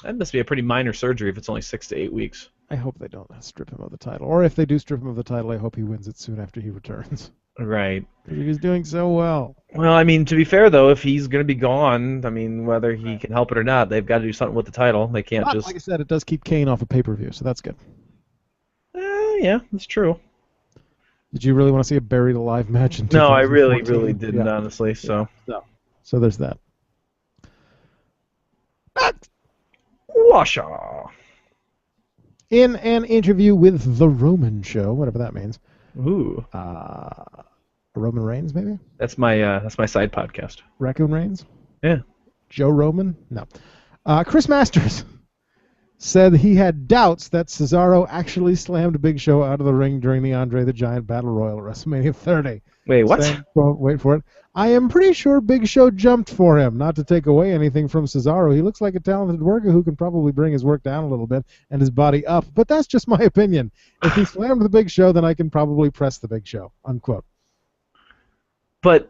That must be a pretty minor surgery if it's only 6 to 8 weeks. I hope they don't strip him of the title. Or if they do strip him of the title, I hope he wins it soon after he returns. Right. He was doing so well. Well, I mean, to be fair, though, if he's going to be gone, I mean, whether he can help it or not, they've got to do something with the title. They can't just... Like I said, it does keep Kane off of pay-per-view, so that's good. Yeah, that's true. Did you really want to see a buried alive match in 2014? No, I really didn't, honestly, so... Yeah. So there's that. Washa. In an interview with The Roman Show, whatever that means. Ooh. Roman Reigns, maybe? That's my side podcast. Raccoon Reigns? Yeah. Joe Roman? No. Chris Masters said he had doubts that Cesaro actually slammed Big Show out of the ring during the Andre the Giant Battle Royal at WrestleMania 30. Wait, what? Saying, quote, wait for it. I am pretty sure Big Show jumped for him. Not to take away anything from Cesaro. He looks like a talented worker who can probably bring his work down a little bit and his body up. But that's just my opinion. If he slammed the Big Show, then I can probably press the Big Show. Unquote. But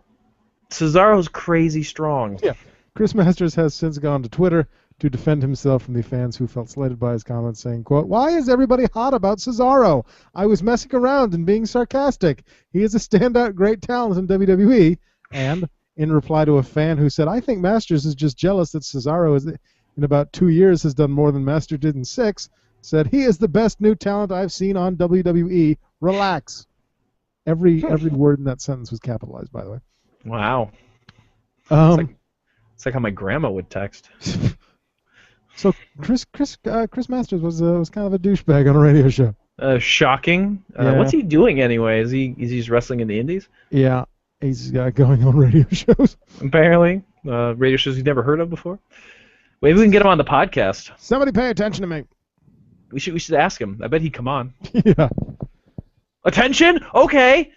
Cesaro's crazy strong. Yeah. Chris Masters has since gone to Twitter to defend himself from the fans who felt slighted by his comments, saying, quote, "Why is everybody hot about Cesaro? I was messing around and being sarcastic. He is a standout great talent in WWE." And in reply to a fan who said, "I think Masters is just jealous that Cesaro is, in about 2 years has done more than Masters did in 6, said, he is the best new talent I've seen on WWE. Relax." Every word in that sentence was capitalized, by the way. Wow. It's like how my grandma would text. So Chris Masters was kind of a douchebag on a radio show. Shocking. Yeah. What's he doing anyway? Is he just wrestling in the Indies? Yeah, he's going on radio shows. Apparently, radio shows you've never heard of before. Maybe we can get him on the podcast. Somebody pay attention to me. We should ask him. I bet he'd come on. Yeah. Attention? Okay.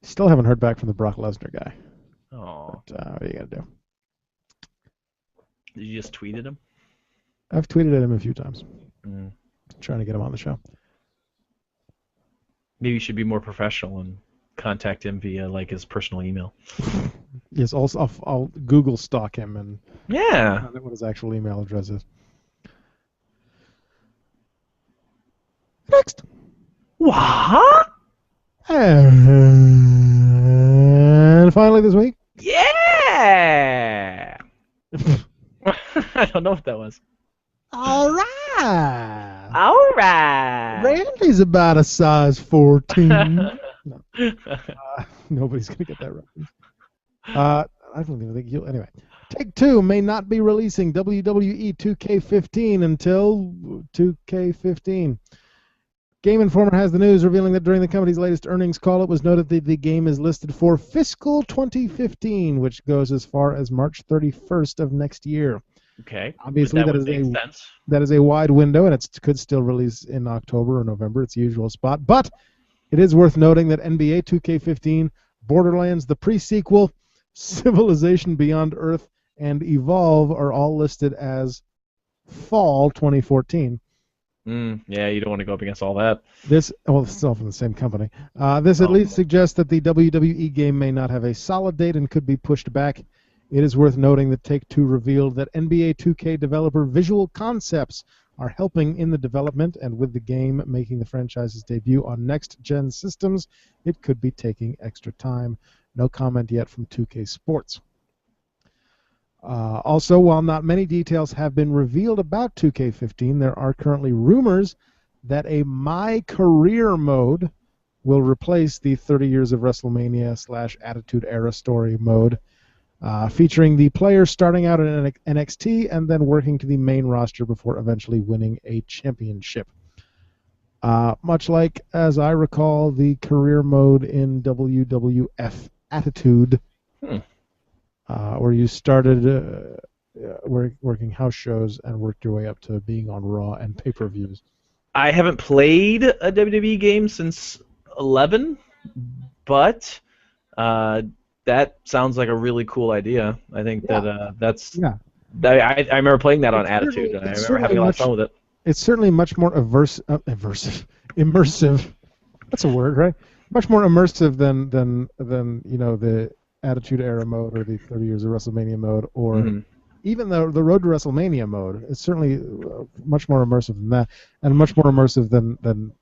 Still haven't heard back from the Brock Lesnar guy. Oh. But, what are you gonna do? Did you just tweet at him? I've tweeted at him a few times. Mm. Trying to get him on the show. Maybe you should be more professional and contact him via like his personal email. Yes, I'll Google stalk him and yeah, find out what his actual email address is. What? And finally this week, Yeah. I don't know what that was. all right, All right. Randy's about a size 14. No, nobody's gonna get that reference. I don't even think you'll. Anyway, Take-Two may not be releasing WWE 2K15 until 2K15. Game Informer has the news revealing that during the company's latest earnings call, it was noted that the game is listed for fiscal 2015, which goes as far as March 31st of next year. Okay, Obviously, that would make sense. that is a wide window, and it could still release in October or November, its usual spot. But it is worth noting that NBA 2K15, Borderlands, the pre-sequel, Civilization Beyond Earth, and Evolve are all listed as fall 2014. Yeah, you don't want to go up against all that. This, well, it's all from the same company. This at least suggests that the WWE game may not have a solid date and could be pushed back. It is worth noting that Take-Two revealed that NBA 2K developer Visual Concepts are helping in the development, and with the game making the franchise's debut on next-gen systems, it could be taking extra time. No comment yet from 2K Sports. Also, while not many details have been revealed about 2K15, there are currently rumors that a My Career mode will replace the 30 Years of WrestleMania / Attitude Era story mode, featuring the players starting out in NXT and then working to the main roster before eventually winning a championship. Much like, as I recall, the career mode in WWF Attitude, where you started working house shows and worked your way up to being on Raw and pay-per-views. I haven't played a WWE game since 11, but that sounds like a really cool idea. I think that's. Yeah. I remember playing that on Attitude, and I remember having a lot of fun with it. It's certainly much more immersive. That's a word, right? Much more immersive than the Attitude Era mode or the 30 Years of WrestleMania mode, or even the Road to WrestleMania mode. It's certainly much more immersive than that, and much more immersive than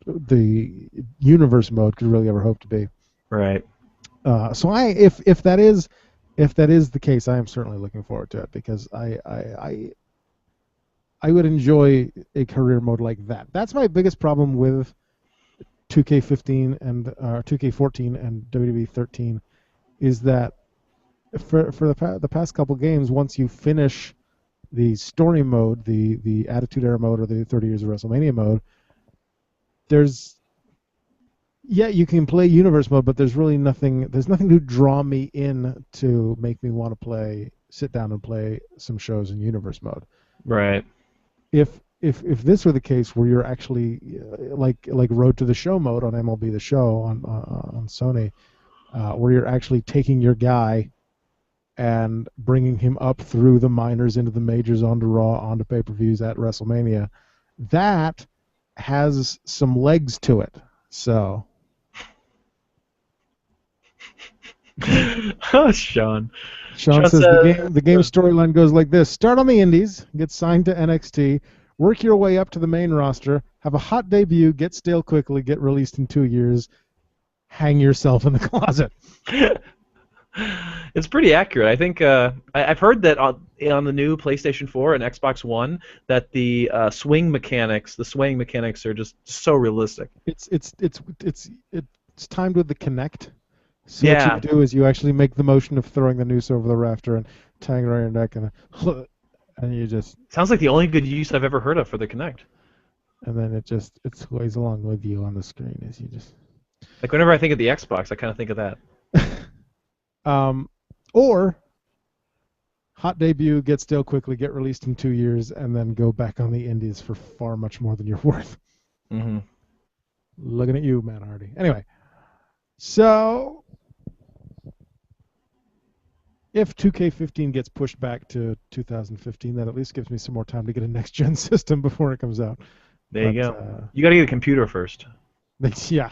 the Universe mode could really ever hope to be. Right. So if that is the case, I am certainly looking forward to it, because I would enjoy a career mode like that. That's my biggest problem with 2K15 and 2K14 and WWE 13, is that for the past couple games, once you finish the story mode, the Attitude Era mode or the 30 Years of WrestleMania mode, you can play Universe mode, but there's really nothing. There's nothing to draw me in to make me want to sit down and play some shows in Universe mode. Right. If this were the case, where you're actually like Road to the Show mode on MLB The Show on Sony, where you're actually taking your guy and bringing him up through the minors into the majors, onto Raw, onto pay-per-views at WrestleMania, that has some legs to it. So. Oh, Sean. Sean says the game storyline goes like this: start on the Indies, get signed to NXT, work your way up to the main roster, have a hot debut, get stale quickly, get released in 2 years, hang yourself in the closet. It's pretty accurate. I think I've heard that on the new PlayStation 4 and Xbox One that the swing mechanics are just so realistic. It's timed with the Kinect. So what you do is you actually make the motion of throwing the noose over the rafter and tying it around your neck, and you just. Sounds like the only good use I've ever heard of for the Kinect. And then it sways along with you on the screen as you just. Like whenever I think of the Xbox, I kind of think of that. Or hot debut, get stale quickly, get released in 2 years, and then go back on the Indies for far much more than you're worth. Mm-hmm. Looking at you, Matt Hardy. Anyway, so if 2K15 gets pushed back to 2015, that at least gives me some more time to get a next-gen system before it comes out. There you go. You got to get a computer first. Yeah.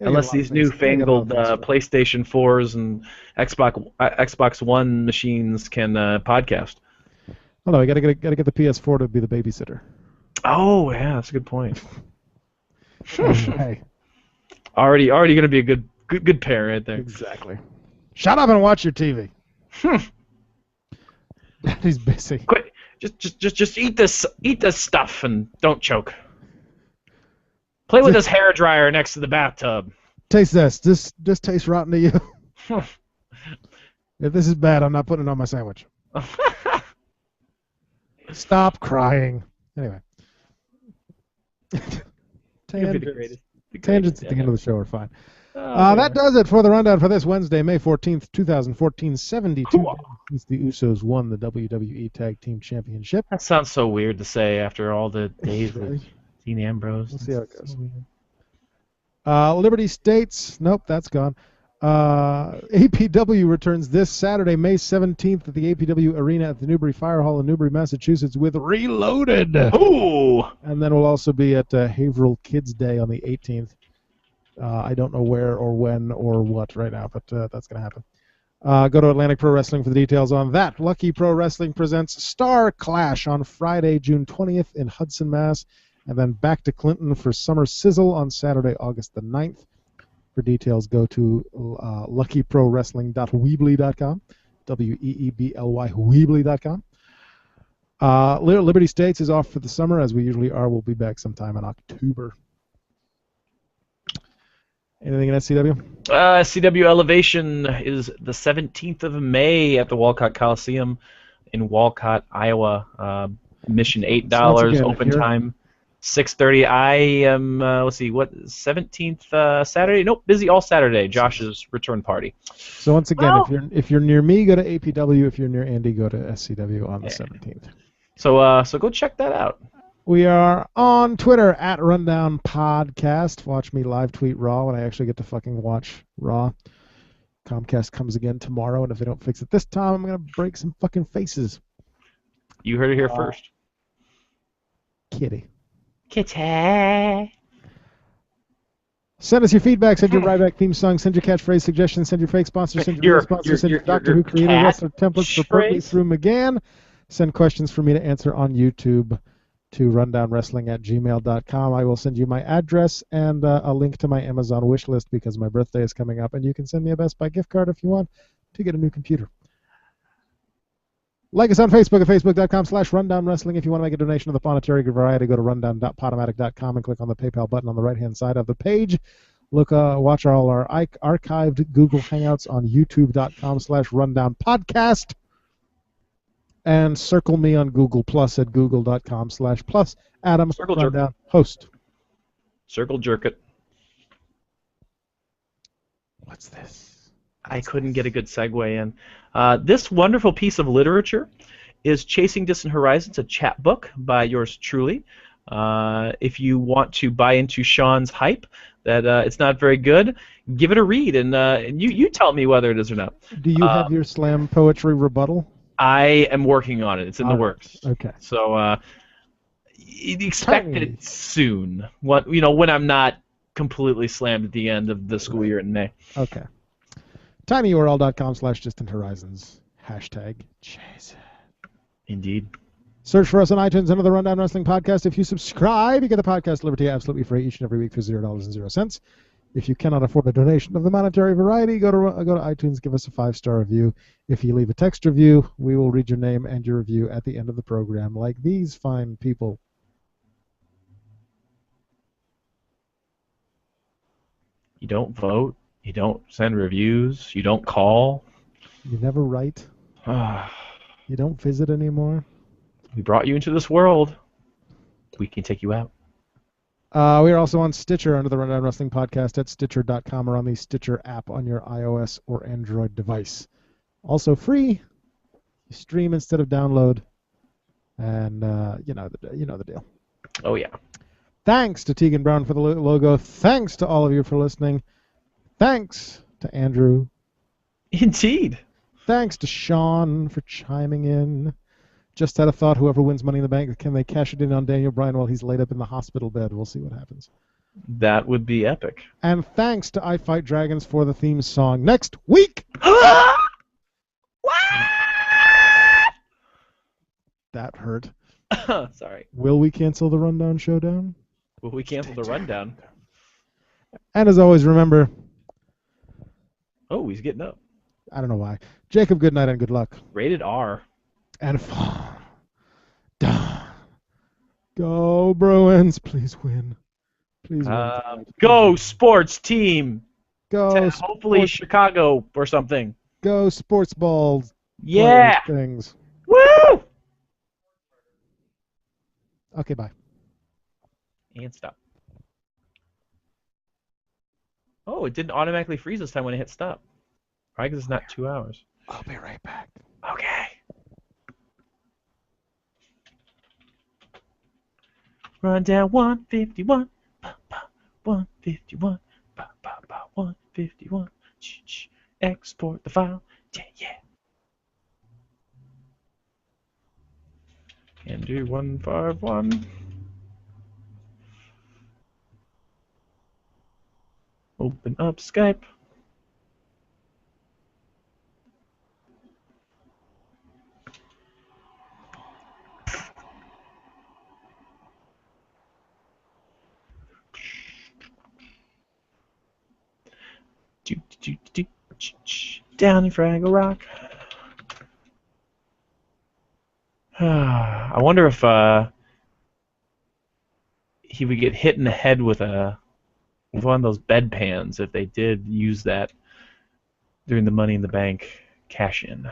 Unless these newfangled PlayStation 4s and Xbox One machines can podcast. Oh no, I gotta get the PS4 to be the babysitter. Oh yeah, that's a good point. Anyway, Already going to be a good pair right there. exactly. Shut up and watch your TV. Daddy's busy. Quit. Just eat this stuff and don't choke. Play with this hair dryer next to the bathtub. Taste this. This tastes rotten to you. If this is bad, I'm not putting it on my sandwich. Stop crying. Anyway. Tangents at the end of the show are fine. That does it for the rundown for this Wednesday, May 14th, 2014. 72 days since the Usos won the WWE Tag Team Championship. That sounds so weird to say after all the days with Dean Ambrose. Let's see how it goes. Liberty States. Nope, that's gone. APW returns this Saturday, May 17th at the APW Arena at the Newbury Fire Hall in Newbury, Massachusetts with Reloaded. Ooh! And then we'll also be at Haverhill Kids Day on the 18th. I don't know where or when or what right now, but that's going to happen. Go to Atlantic Pro Wrestling for the details on that. Lucky Pro Wrestling presents Star Clash on Friday, June 20th in Hudson, Mass. And then back to Clinton for Summer Sizzle on Saturday, August the 9th. For details, go to luckyprowrestling.weebly.com, W-E-E-B-L-Y, weebly.com. Liberty States is off for the summer, as we usually are. We'll be back sometime in October. Anything in SCW? SCW Elevation is the 17th of May at the Walcott Coliseum in Walcott, Iowa. Admission $8, open time 6:30. I am, let's see, what, 17th Saturday? Nope, busy all Saturday. Josh's return party. So once again, if you're near me, go to APW. If you're near Andy, go to SCW on the 17th. So go check that out. We are on Twitter at Rundown Podcast. Watch me live tweet Raw when I actually get to fucking watch Raw. Comcast comes again tomorrow, and if they don't fix it this time, I'm going to break some fucking faces. You heard it here first. Kitty. Kitty. Send us your feedback. Send your Ryback theme song. Send your catchphrase suggestions. Send your fake sponsor. Send your real sponsor. Send your Doctor Who creator wrestler templates for Berkeley through McGann. Send questions for me to answer on YouTube to rundownwrestling@gmail.com. I will send you my address and a link to my Amazon wish list because my birthday is coming up, and you can send me a Best Buy gift card if you want to get a new computer. Like us on Facebook at facebook.com/rundownwrestling. If you want to make a donation of the monetary variety, go to rundown.podomatic.com and click on the PayPal button on the right-hand side of the page. Watch all our archived Google Hangouts on youtube.com/rundownpodcast. And circle me on Google Plus at google.com/plus Adam Circle Rundown jerk. Host. Circle jerk it. What's this? I couldn't get a good segue in. This wonderful piece of literature is Chasing Distant Horizons, a chapbook by yours truly. If you want to buy into Sean's hype that it's not very good, give it a read, and you tell me whether it is or not. Do you have your slam poetry rebuttal? I am working on it. It's in the works. Okay. So expect it soon. When I'm not completely slammed at the end of the school year in May. Okay. tinyurl.com/distanthorizons. #Chase. Indeed. Search for us on iTunes under the Rundown Wrestling Podcast. If you subscribe, you get the podcast Liberty absolutely free each and every week for $0.00. If you cannot afford a donation of the monetary variety, go to iTunes, give us a 5-star review. If you leave a text review, we will read your name and your review at the end of the program, like these fine people. You don't vote. You don't send reviews. You don't call. You never write. You don't visit anymore. We brought you into this world. We can take you out. We are also on Stitcher under the Rundown Wrestling Podcast at Stitcher.com or on the Stitcher app on your iOS or Android device. Also free. You stream instead of download. And you know the deal. Oh, yeah. Thanks to Tegan Brown for the logo. Thanks to all of you for listening. Thanks to Andrew. Indeed. Thanks to Sean for chiming in. Just had a thought, whoever wins Money in the Bank, can they cash it in on Daniel Bryan while he's laid up in the hospital bed? We'll see what happens. That would be epic. And thanks to I Fight Dragons for the theme song. Next week! That hurt. Sorry. Will we cancel the Rundown Showdown? Will we cancel the Rundown? And as always, remember, Oh, he's getting up. I don't know why. Jacob, good night and good luck. Rated R. And go Bruins. Please win. Please win tonight. Please Go win. sports team. Go Hopefully sports. Chicago or something. Go sports balls. Players Yeah. things. Woo! Okay, bye. And stop. Oh, it didn't automatically freeze this time when I hit stop. Right, because it's not 2 hours. I'll be right back. Okay. Run down 151. 151. 151. Export the file. Yeah, yeah. And do 151. Open up Skype. Down in Fraggle Rock. I wonder if he would get hit in the head with one of those bedpans if they did use that during the Money in the Bank cash in.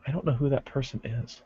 I don't know who that person is.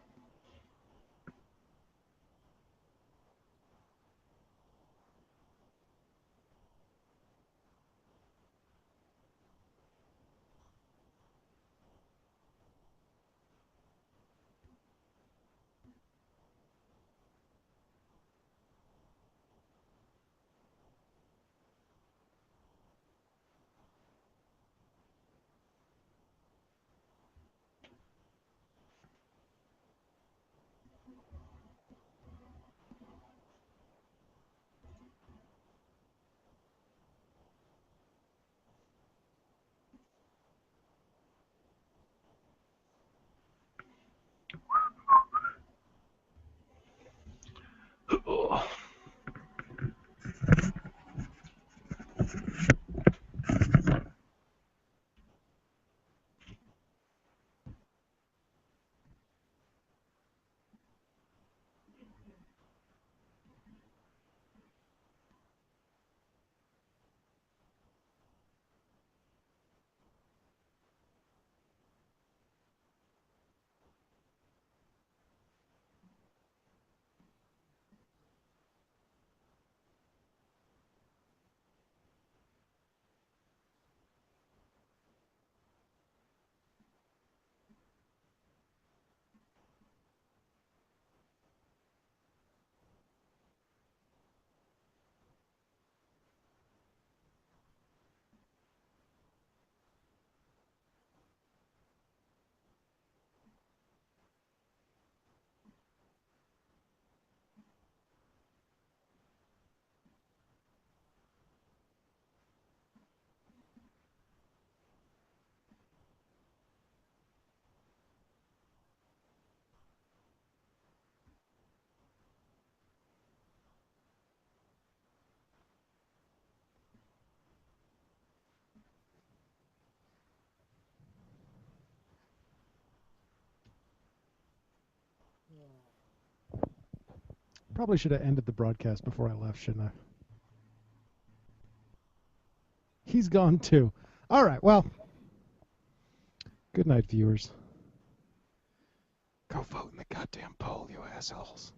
Probably should have ended the broadcast before I left, shouldn't I? He's gone too. All right, well, good night, viewers. Go vote in the goddamn poll, you assholes.